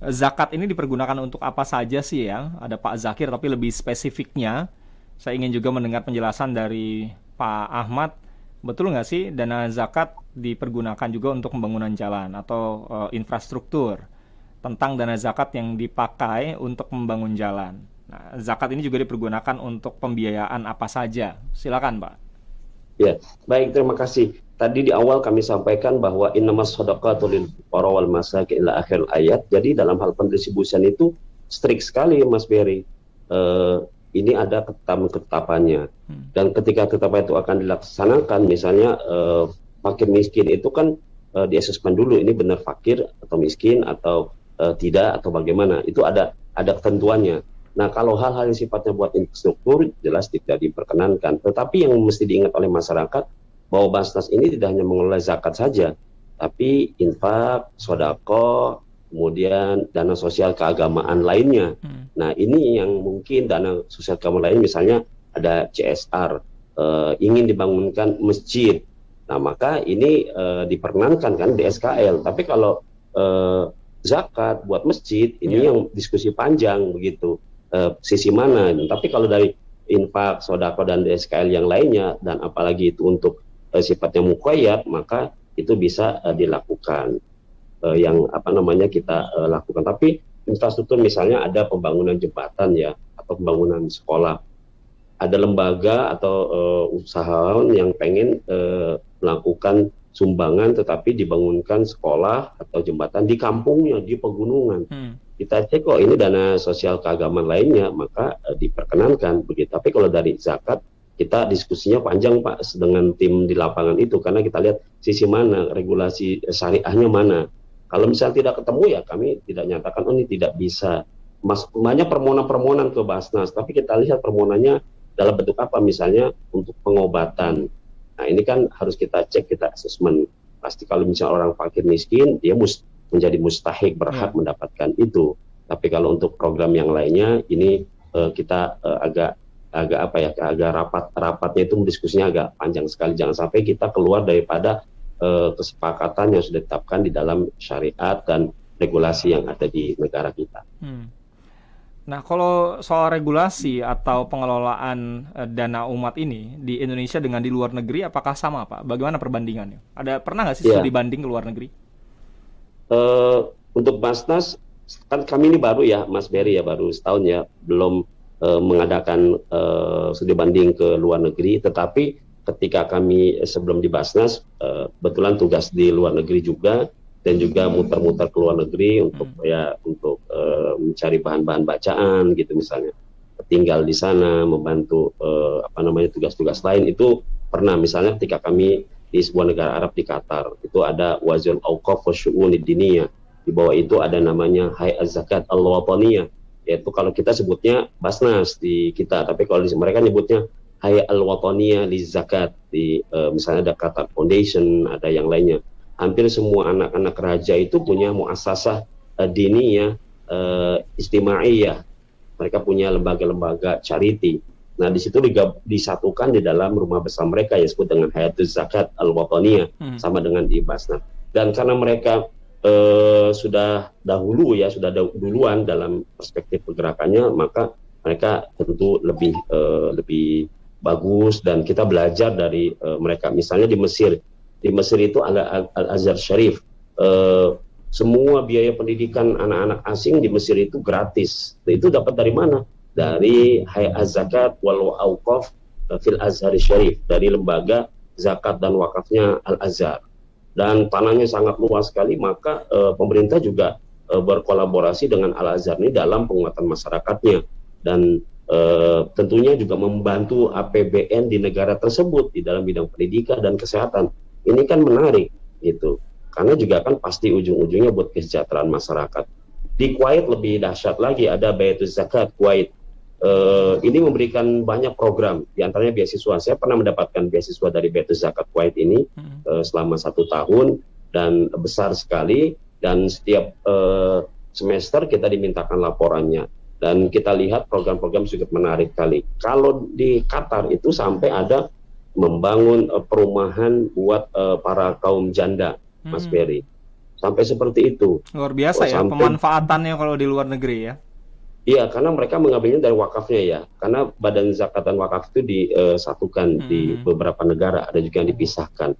Zakat ini dipergunakan untuk apa saja sih ya? Ada Pak Zakir, tapi lebih spesifiknya Saya ingin juga mendengar penjelasan dari Pak Ahmad. Betul nggak sih dana zakat dipergunakan juga untuk pembangunan jalan atau infrastruktur? Tentang dana zakat yang dipakai untuk membangun jalan. Nah, zakat ini juga dipergunakan untuk pembiayaan apa saja? Silakan, Pak. Ya, baik, terima kasih. Tadi di awal kami sampaikan bahwa innamas shadaqatu lil fuqara wal masakin ila akhir ayat. Jadi dalam hal pendistribusian itu strict sekali, Mas Berry. Ini ada ketetapannya. Dan ketika ketetapan itu akan dilaksanakan, misalnya fakir miskin itu kan di-assessment dulu, ini benar fakir atau miskin atau tidak atau bagaimana. Itu ada ketentuannya. Nah, kalau hal-hal yang sifatnya buat infrastruktur jelas tidak diperkenankan. Tetapi yang mesti diingat oleh masyarakat bahwa Basnas ini tidak hanya mengelola zakat saja, tapi infak, sodako, kemudian dana sosial keagamaan lainnya. Nah, ini yang mungkin dana sosial keagamaan lain, misalnya ada CSR, ingin dibangunkan masjid. Nah, maka ini diperkenankan kan di SKL. Tapi kalau zakat buat masjid, ini yang diskusi panjang begitu. Sisi mana? Tapi kalau dari infak, sodako dan SKL yang lainnya, dan apalagi itu untuk sifatnya muqayyad, maka itu bisa dilakukan. Yang kita lakukan. Tapi infrastruktur misalnya ada pembangunan jembatan ya, atau pembangunan sekolah. Ada lembaga atau usahawan yang pengen melakukan sumbangan tetapi dibangunkan sekolah atau jembatan di kampungnya, di pegunungan. Kita cek kok ini dana sosial keagamaan lainnya, maka diperkenankan begitu. Tapi kalau dari zakat, kita diskusinya panjang Pak dengan tim di lapangan itu, karena kita lihat sisi mana, regulasi syariahnya mana. Kalau misalnya tidak ketemu ya kami tidak nyatakan ini tidak bisa. Banyak permohonan-permohonan ke Basnas, tapi kita lihat permohonannya dalam bentuk apa, misalnya untuk pengobatan. Nah, ini kan harus kita cek, kita assessment. Pasti kalau misalnya orang fakir miskin, dia menjadi mustahik, berhak mendapatkan itu. Tapi kalau untuk program yang lainnya, ini kita agak rapatnya itu diskusinya agak panjang sekali. Jangan sampai kita keluar daripada kesepakatan yang sudah ditetapkan di dalam syariat dan regulasi yang ada di negara kita. Nah, kalau soal regulasi atau pengelolaan dana umat ini di Indonesia dengan di luar negeri, apakah sama, Pak? Bagaimana perbandingannya? Pernah nggak sih studi banding ke luar negeri? Untuk Basnas, kan kami ini baru ya, Mas Berry ya, baru setahun ya, belum mengadakan studi banding ke luar negeri. Tetapi ketika kami sebelum di Basnas, kebetulan tugas di luar negeri juga, dan juga muter-muter ke luar negeri untuk mencari bahan-bahan bacaan gitu, misalnya tinggal di sana membantu tugas-tugas lain. Itu pernah, misalnya ketika kami di sebuah negara Arab di Qatar, itu ada Wazir Auqaf wa Syu'unid Diniyah, di bawah itu ada namanya Hay'at Zakat Al-Wataniyah, yaitu kalau kita sebutnya Basnas di kita, tapi kalau mereka nyebutnya Hay'at Al-Wataniyah li Zakat, di misalnya ada Qatar Foundation, ada yang lainnya. Hampir semua anak-anak raja itu punya muassasah diniyah istimaiyah. Mereka punya lembaga-lembaga charity. Nah, di situ disatukan di dalam rumah besar mereka yang disebut dengan Hayatuz Zakat Al-Wataniyah, sama dengan di Basnas. Dan karena mereka sudah duluan dalam perspektif pergerakannya, maka mereka tentu lebih bagus, dan kita belajar dari mereka. Misalnya di Mesir itu ada Al-Azhar Syarif. Semua biaya pendidikan anak-anak asing di Mesir itu gratis. Itu dapat dari mana? Dari Hay'at Zakat wal Auqaf fil Azhar Syarif, dari lembaga zakat dan wakafnya Al-Azhar. Dan tanahnya sangat luas sekali, maka pemerintah juga berkolaborasi dengan Al-Azhar ini dalam penguatan masyarakatnya, dan tentunya juga membantu APBN di negara tersebut di dalam bidang pendidikan dan kesehatan. Ini kan menarik gitu, karena juga kan pasti ujung-ujungnya buat kesejahteraan masyarakat. Di Kuwait lebih dahsyat lagi, ada Baituz Zakat Kuwait. Ini memberikan banyak program, diantaranya beasiswa. Saya pernah mendapatkan beasiswa dari Baituz Zakat Kuwait ini selama 1 tahun, dan besar sekali. Dan setiap semester kita dimintakan laporannya, dan kita lihat program-program cukup menarik kali. Kalau di Qatar itu sampai ada membangun perumahan buat para kaum janda, Mas Berry. Sampai seperti itu. Luar biasa ya pemanfaatannya kalau di luar negeri ya. Iya, karena mereka mengambilnya dari wakafnya ya. Karena badan zakat dan wakaf itu disatukan di beberapa negara, ada juga yang dipisahkan.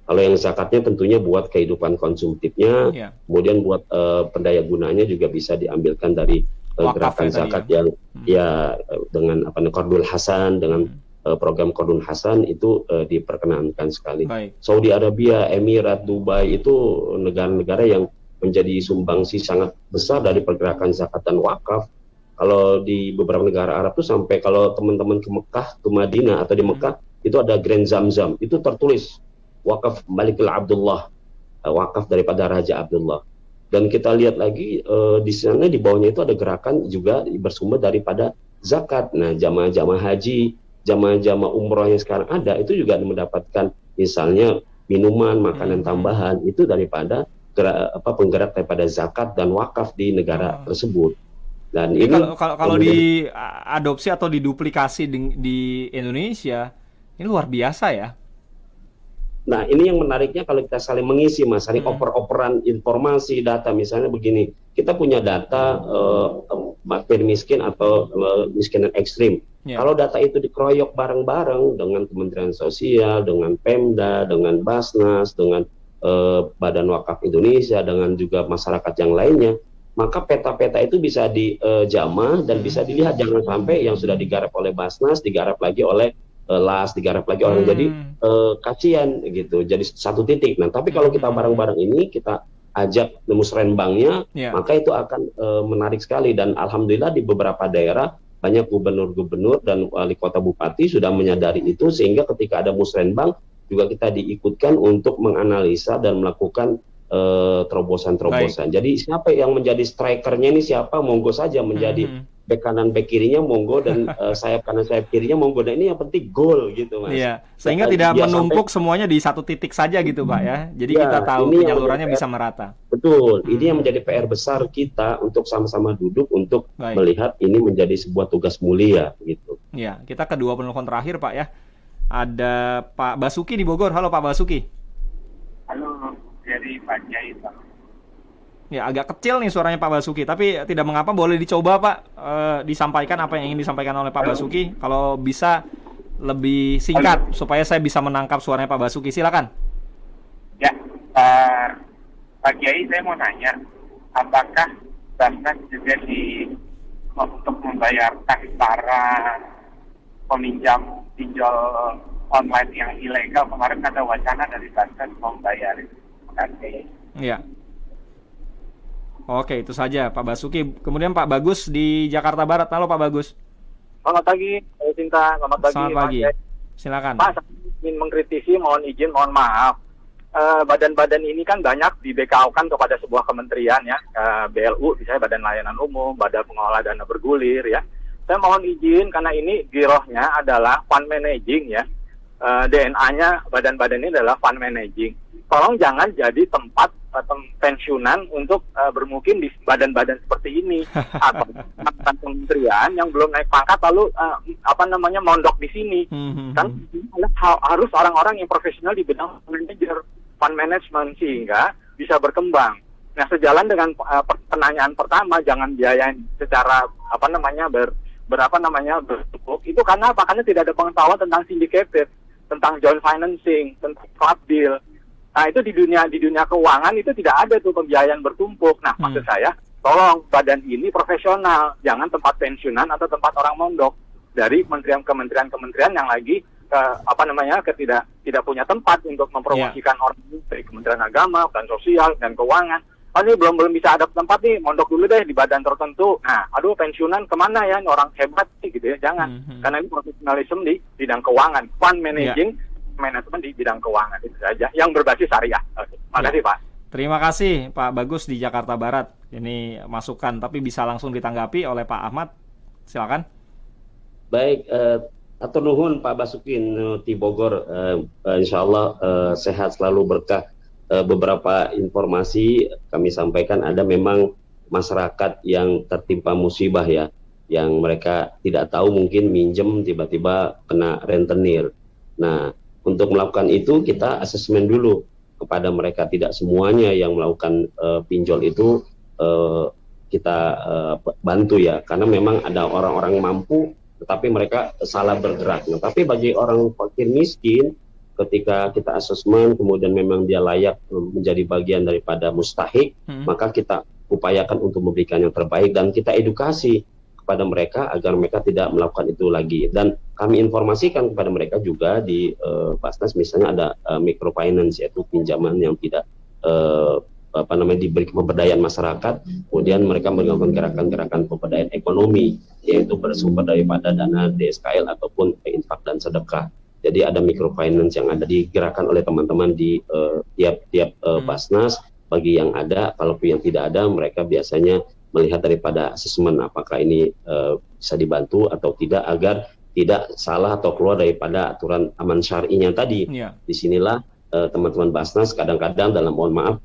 Kalau yang zakatnya tentunya buat kehidupan konsumtifnya, kemudian buat pendaya gunanya juga bisa diambilkan dari gerakan zakat yang ya dengan Qardul Hasan, dengan program Qardul Hasan itu diperkenankan sekali. Saudi Arabia, Emirat, Dubai itu negara-negara yang menjadi sumbangsi sangat besar dari pergerakan zakat dan wakaf. Kalau di beberapa negara Arab tuh sampai kalau teman-teman ke Mekah, ke Madinah atau di Mekah itu ada Grand Zamzam, itu tertulis wakaf Malikul Abdullah, wakaf daripada Raja Abdullah. Dan kita lihat lagi di sana di bawahnya itu ada gerakan juga bersumber daripada zakat. Nah, jamaah-jamaah haji, jamaah-jamaah umroh yang sekarang ada itu juga mendapatkan misalnya minuman, makanan tambahan itu daripada penggerak daripada zakat dan wakaf di negara tersebut. Dan ini kalau diadopsi atau diduplikasi di Indonesia ini luar biasa ya. Nah, ini yang menariknya kalau kita saling mengisi, Mas, saling oper-operan informasi, data. Misalnya begini, kita punya data fakir miskin atau miskinan ekstrim. Kalau data itu dikeroyok bareng-bareng dengan Kementerian Sosial, dengan Pemda, dengan Basnas, dengan Badan Wakaf Indonesia, dengan juga masyarakat yang lainnya, maka peta-peta itu bisa dijamah dan bisa dilihat. Jangan sampai yang sudah digarap oleh Basnas digarap lagi oleh LAS, digarap lagi orang. Jadi kasihan gitu, jadi satu titik. Nah, tapi kalau kita bareng-bareng ini kita ajak musrenbangnya, maka itu akan menarik sekali. Dan alhamdulillah di beberapa daerah banyak gubernur-gubernur dan wali kota bupati sudah menyadari itu, sehingga ketika ada musrenbang juga kita diikutkan untuk menganalisa dan melakukan terobosan-terobosan. Jadi siapa yang menjadi strikernya ini siapa, monggo saja menjadi bek kanan bek kirinya monggo, dan sayap kanan sayap kirinya monggo. Dan ini yang penting gol gitu, Mas. Iya, sehingga tidak menumpuk semuanya di satu titik saja gitu, Pak ya. Jadi kita tahu penyalurannya bisa merata. Betul, ini yang menjadi PR besar kita untuk sama-sama duduk untuk melihat ini menjadi sebuah tugas mulia gitu. Iya, kita ke 2 penelpon terakhir, Pak ya. Ada Pak Basuki di Bogor. Halo Pak Basuki. Halo, dari Pak Kiai. Ya, agak kecil nih suaranya Pak Basuki, tapi tidak mengapa, boleh dicoba Pak disampaikan apa yang ingin disampaikan oleh Pak Basuki. Kalau bisa lebih singkat supaya saya bisa menangkap suaranya Pak Basuki. Silakan. Ya, Pak Kiai, saya mau nanya, apakah Basnas juga untuk membayar tax para peminjam pinjol online yang ilegal? Kemarin ada wacana dari Basnas mau membayar. Iya. Oke, itu saja Pak Basuki. Kemudian Pak Bagus di Jakarta Barat. Halo Pak Bagus. Selamat pagi, Cinta. Selamat pagi. Selamat pagi. Silakan. Pak, saya ingin mengkritisi, mohon izin, mohon maaf. Badan-badan ini kan banyak di BKO-kan kepada sebuah kementerian ya, BLU, misalnya Badan Layanan Umum, Badan Pengelola Dana Bergulir ya. Saya mohon izin karena ini girohnya adalah fund managing ya. DNA-nya badan-badan ini adalah fund managing. Tolong jangan jadi tempat pensiunan untuk bermukim di badan-badan seperti ini atau kementerian yang belum naik pangkat lalu mondok di sini. Kan harus orang-orang yang profesional di bidang manajer fund management sehingga bisa berkembang. Nah, sejalan dengan pertanyaan pertama, jangan biayain secara bertumpuk. Itu karena apa? Karena tidak ada pengetahuan tentang syndicated, tentang joint financing, tentang club deal. Nah, itu di dunia keuangan itu tidak ada tuh pembiayaan bertumpuk. Nah, maksud saya, tolong badan ini profesional, jangan tempat pensiunan atau tempat orang mondok dari kementerian yang lagi tidak punya tempat untuk mempromosikan orang dari Kementerian Agama, dan Sosial, dan Keuangan. Oh, ini belum bisa ada tempat nih, mondok dulu deh di badan tertentu. Nah, pensiunan kemana ya? Ini orang hebat sih gitu ya, jangan. Karena ini profesionalisme di bidang keuangan, fund managing, manajemen di bidang keuangan, itu saja yang berbasis syariah. Oke. Makasih Pak. Terima kasih Pak Bagus di Jakarta Barat. Ini masukan tapi bisa langsung ditanggapi oleh Pak Ahmad. Silakan. Baik, atur nuhun Pak Basuki di Bogor. Insyaallah sehat selalu, berkah. Beberapa informasi kami sampaikan, ada memang masyarakat yang tertimpa musibah ya, yang mereka tidak tahu, mungkin minjem tiba-tiba kena rentenir. Nah, untuk melakukan itu kita asesmen dulu kepada mereka. Tidak semuanya yang melakukan pinjol itu kita bantu ya, karena memang ada orang-orang mampu tetapi mereka salah bergerak. Nah, tapi bagi orang fakir miskin, ketika kita asesmen kemudian memang dia layak menjadi bagian daripada mustahik, maka kita upayakan untuk memberikan yang terbaik dan kita edukasi kepada mereka agar mereka tidak melakukan itu lagi. Dan kami informasikan kepada mereka juga di Basnas misalnya ada microfinance, yaitu pinjaman yang tidak diberi pemberdayaan masyarakat, kemudian mereka melakukan gerakan-gerakan pemberdayaan ekonomi, yaitu bersumber daripada dana DSKL ataupun infak dan sedekah. Jadi ada microfinance yang ada digerakkan oleh teman-teman di tiap-tiap Basnas. Bagi yang ada, kalau yang tidak ada, mereka biasanya melihat daripada asesmen apakah ini bisa dibantu atau tidak, agar tidak salah atau keluar daripada aturan aman syar'inya tadi. Disinilah teman-teman Basnas kadang-kadang dalam mohon maaf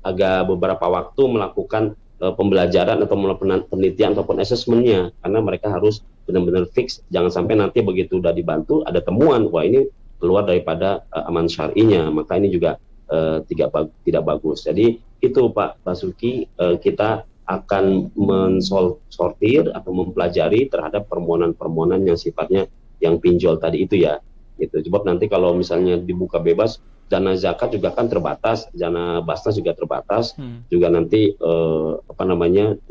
agak beberapa waktu melakukan pembelajaran atau melakukan penelitian ataupun asesmennya, karena mereka harus benar-benar fix, jangan sampai nanti begitu udah dibantu ada temuan wah ini keluar daripada aman syar'inya, maka ini juga tidak bagus. Jadi itu Pak Basuki, kita akan mensortir atau mempelajari terhadap permohonan-permohonan yang sifatnya yang pinjol tadi itu ya. Gitu. Sebab nanti kalau misalnya dibuka bebas, dana zakat juga kan terbatas, dana Basnas juga terbatas, juga nanti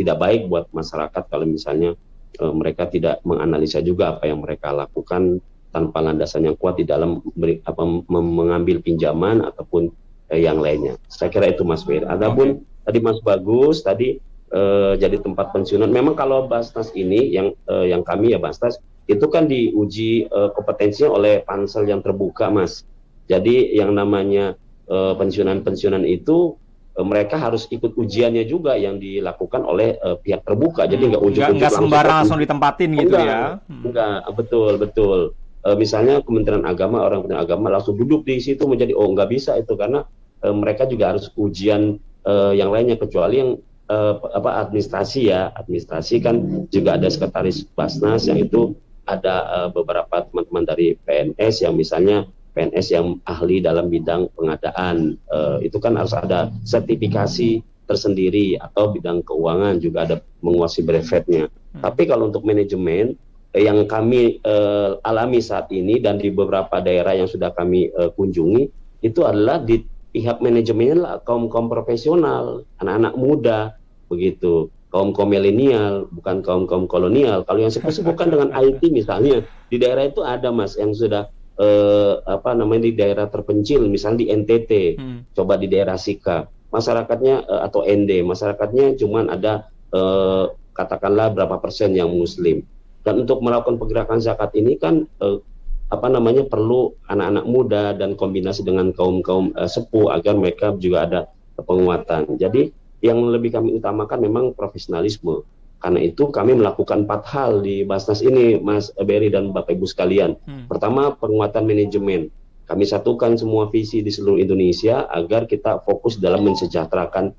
tidak baik buat masyarakat kalau misalnya mereka tidak menganalisa juga apa yang mereka lakukan tanpa landasan yang kuat di dalam mengambil pinjaman ataupun yang lainnya. Saya kira itu Mas Bir. Adapun tadi Mas Bagus tadi jadi tempat pensiunan. Memang kalau Basnas ini yang kami ya Basnas itu kan diuji kompetensinya oleh pansel yang terbuka, Mas. Jadi yang namanya pensiunan-pensiunan itu mereka harus ikut ujiannya juga yang dilakukan oleh pihak terbuka. Jadi nggak sembarang langsung ditempatin gitu ya. Enggak, betul. Misalnya Kementerian Agama, orang Kementerian Agama langsung duduk di situ menjadi nggak bisa itu, karena mereka juga harus ujian yang lainnya, kecuali yang administrasi kan juga ada sekretaris Basnas yang itu ada beberapa teman-teman dari PNS yang misalnya PNS yang ahli dalam bidang pengadaan, itu kan harus ada sertifikasi tersendiri, atau bidang keuangan juga ada menguasai brevetnya. Tapi kalau untuk manajemen yang kami alami saat ini dan di beberapa daerah yang sudah kami kunjungi, itu adalah di pihak manajemennya lah kaum profesional, anak-anak muda begitu, kaum milenial, bukan kaum kolonial. Kalau yang sebut-sebutkan dengan IT misalnya di daerah itu ada Mas yang sudah di daerah terpencil, misalnya di NTT, coba di daerah Sika, masyarakatnya atau ND, masyarakatnya cuman ada katakanlah berapa persen yang Muslim. Dan untuk melakukan pergerakan zakat ini kan perlu anak-anak muda dan kombinasi dengan kaum sepuh agar mereka juga ada penguatan. Jadi yang lebih kami utamakan memang profesionalisme. Karena itu kami melakukan 4 hal di Basnas ini, Mas Berry dan Bapak Ibu sekalian. Pertama, penguatan manajemen. Kami satukan semua visi di seluruh Indonesia agar kita fokus dalam mensejahterakan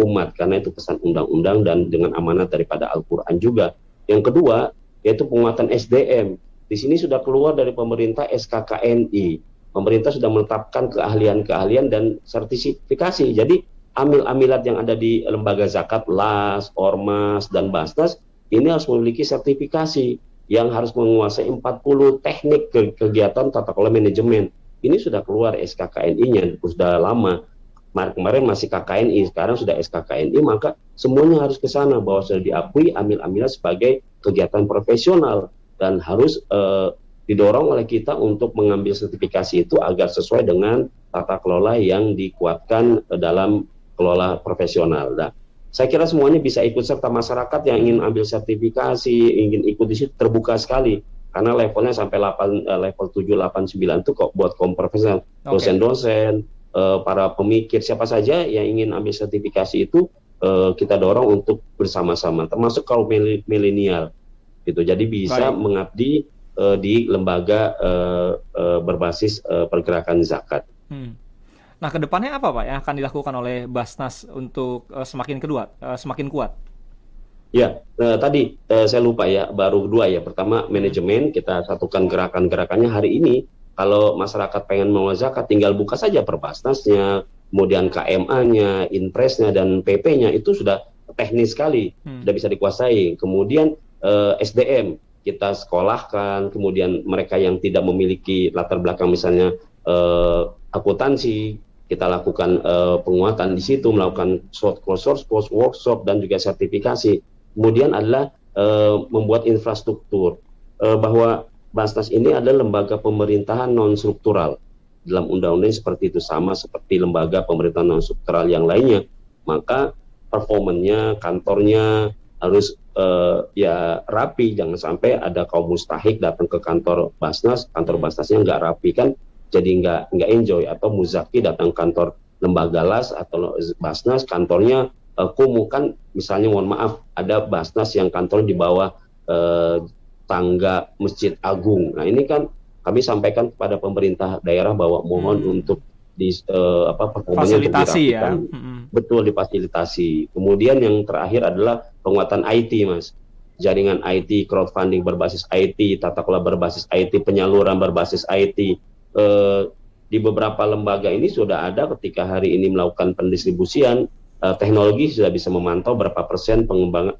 umat, karena itu pesan undang-undang dan dengan amanat daripada Al-Quran juga. Yang kedua, yaitu penguatan SDM. Di sini sudah keluar dari pemerintah SKKNI. Pemerintah sudah menetapkan keahlian-keahlian dan sertifikasi. Jadi amil-amilat yang ada di lembaga zakat, LAS, Ormas, dan Basnas ini harus memiliki sertifikasi yang harus menguasai 40 teknik kegiatan tata kelola manajemen. Ini sudah keluar SKKNI-nya, sudah lama. Kemarin masih KKNI, sekarang sudah SKKNI, maka semuanya harus ke sana bahwa sudah diakui amil-amilat sebagai kegiatan profesional dan harus didorong oleh kita untuk mengambil sertifikasi itu agar sesuai dengan tata kelola yang dikuatkan dalam kelola profesional. Nah, saya kira semuanya bisa ikut serta, masyarakat yang ingin ambil sertifikasi, ingin ikut di situ terbuka sekali. Karena levelnya sampai level 7, 8, 9 itu kok buat kaum profesional, dosen-dosen, para pemikir, siapa saja yang ingin ambil sertifikasi itu kita dorong untuk bersama-sama, termasuk kaum milenial. Gitu. Jadi bisa mengabdi di lembaga berbasis pergerakan zakat. Nah, kedepannya apa Pak yang akan dilakukan oleh Basnas untuk semakin kuat? Ya, tadi saya lupa ya, baru 2 ya. Pertama, manajemen, kita satukan gerakan-gerakannya hari ini. Kalau masyarakat pengen mengelola zakat, tinggal buka saja per Basnasnya, kemudian KMA-nya, Inpresnya, dan PP-nya, itu sudah teknis sekali, sudah bisa dikuasai. Kemudian SDM kita sekolahkan, kemudian mereka yang tidak memiliki latar belakang misalnya akuntansi, kita lakukan penguatan di situ, melakukan short course, workshop, dan juga sertifikasi. Kemudian adalah membuat infrastruktur, bahwa Basnas ini adalah lembaga pemerintahan non-struktural. Dalam undang-undang seperti itu, sama seperti lembaga pemerintahan non-struktural yang lainnya. Maka performanya, kantornya harus ya rapi, jangan sampai ada kaum mustahik datang ke kantor Basnas Basnasnya nggak rapi, kan jadi nggak enjoy. Atau muzaki datang kantor lembaga las atau Basnas kantornya kumuh, kan misalnya mohon maaf ada Basnas yang kantor di bawah tangga Masjid Agung. Nah ini kan kami sampaikan kepada pemerintah daerah bahwa mohon untuk performanya fasilitasi ya. Betul, difasilitasi. Kemudian yang terakhir adalah penguatan IT, Mas. Jaringan IT, crowdfunding berbasis IT, tata kelola berbasis IT, penyaluran berbasis IT. Di beberapa lembaga ini sudah ada ketika hari ini melakukan pendistribusian, teknologi sudah bisa memantau berapa persen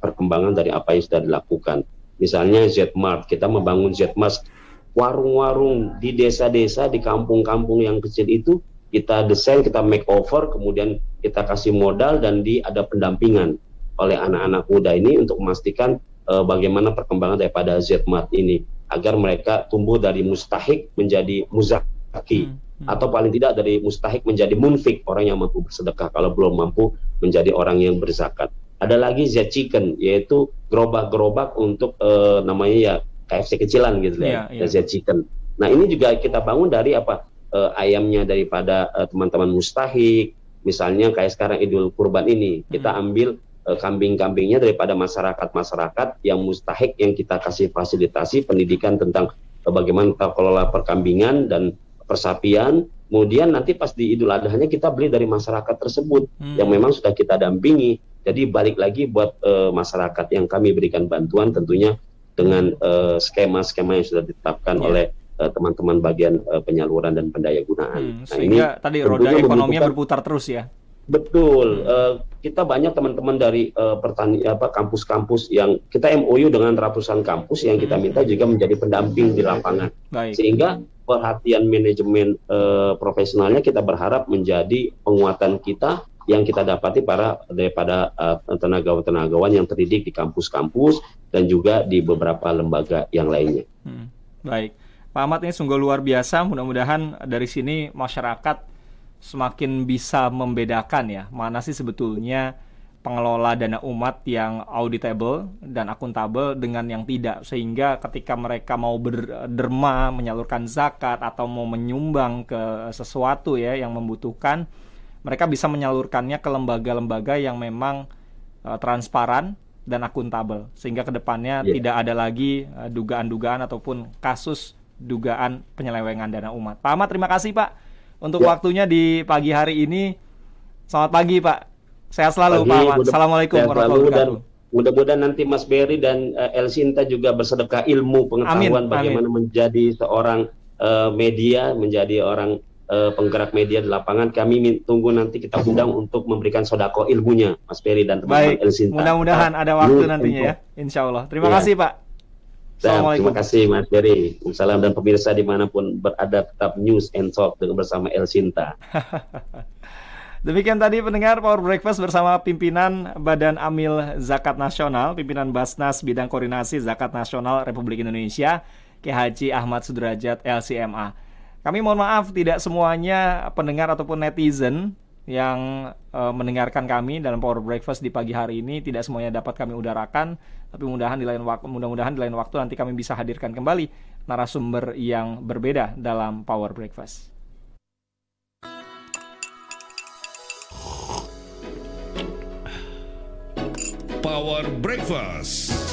perkembangan dari apa yang sudah dilakukan. Misalnya Z-Mart, kita membangun Z-Mart, warung-warung di desa-desa, di kampung-kampung yang kecil itu, kita desain, kita make over, kemudian kita kasih modal dan ada pendampingan oleh anak-anak muda ini untuk memastikan bagaimana perkembangan daripada Z-Mart ini, agar mereka tumbuh dari mustahik menjadi muzaki, atau paling tidak dari mustahik menjadi munfik, orang yang mampu bersedekah, kalau belum mampu menjadi orang yang berzakat. Ada lagi Z-Chicken, yaitu gerobak-gerobak untuk namanya ya KFC kecilan gitu ya, Z-Chicken. Nah ini juga kita bangun dari ayamnya daripada teman-teman mustahik, misalnya kayak sekarang Idul Kurban ini, kita ambil kambing-kambingnya daripada masyarakat yang mustahik, yang kita kasih fasilitasi pendidikan tentang bagaimana tata kelola perkambingan dan persapian. Kemudian nanti pas di Idul Adha-nya kita beli dari masyarakat tersebut yang memang sudah kita dampingi. Jadi balik lagi buat masyarakat yang kami berikan bantuan, tentunya dengan skema-skema yang sudah ditetapkan oleh teman-teman bagian penyaluran dan pendayagunaan. Sehingga ini tadi roda ekonominya berputar terus ya. Betul. Kita banyak teman-teman dari kampus-kampus yang kita MOU dengan ratusan kampus yang kita minta juga menjadi pendamping di lapangan. Sehingga perhatian manajemen profesionalnya kita berharap menjadi penguatan kita yang kita dapati daripada tenaga-tenagawan yang terdidik di kampus-kampus dan juga di beberapa lembaga yang lainnya. Baik, Pak Ahmad, ini sungguh luar biasa. Mudah-mudahan dari sini masyarakat semakin bisa membedakan ya, mana sih sebetulnya pengelola dana umat yang auditable dan akuntabel dengan yang tidak, sehingga ketika mereka mau berderma, menyalurkan zakat atau mau menyumbang ke sesuatu ya yang membutuhkan, mereka bisa menyalurkannya ke lembaga-lembaga yang memang transparan dan akuntabel, sehingga kedepannya tidak ada lagi dugaan-dugaan ataupun kasus dugaan penyelewengan dana umat. Pak Ahmad, terima kasih Pak untuk waktunya di pagi hari ini. Selamat pagi Pak, sehat selalu Pak Ahmad. Assalamualaikum warahmatullahi wabarakatuh. Mudah-mudahan nanti Mas Berry dan Elsinta juga bersedekah ilmu pengetahuan bagaimana menjadi seorang media, menjadi orang penggerak media di lapangan. Kami tunggu nanti kita undang untuk memberikan sodako ilmunya Mas Berry dan teman-teman Elsinta. Mudah-mudahan ada waktu nantinya ya, insya Allah. Terima kasih Pak. Terima kasih Mas Berry. Salam dan pemirsa dimanapun berada, tetap News and Talk bersama Elsinta. Demikian tadi pendengar Power Breakfast bersama pimpinan Badan Amil Zakat Nasional, pimpinan Basnas Bidang Koordinasi Zakat Nasional Republik Indonesia, Haji Ahmad Sudrajat LCMA. Kami mohon maaf tidak semuanya pendengar ataupun netizen yang mendengarkan kami dalam Power Breakfast di pagi hari ini tidak semuanya dapat kami udarakan, tapi mudah-mudahan di lain waktu nanti kami bisa hadirkan kembali narasumber yang berbeda dalam Power Breakfast. Power Breakfast.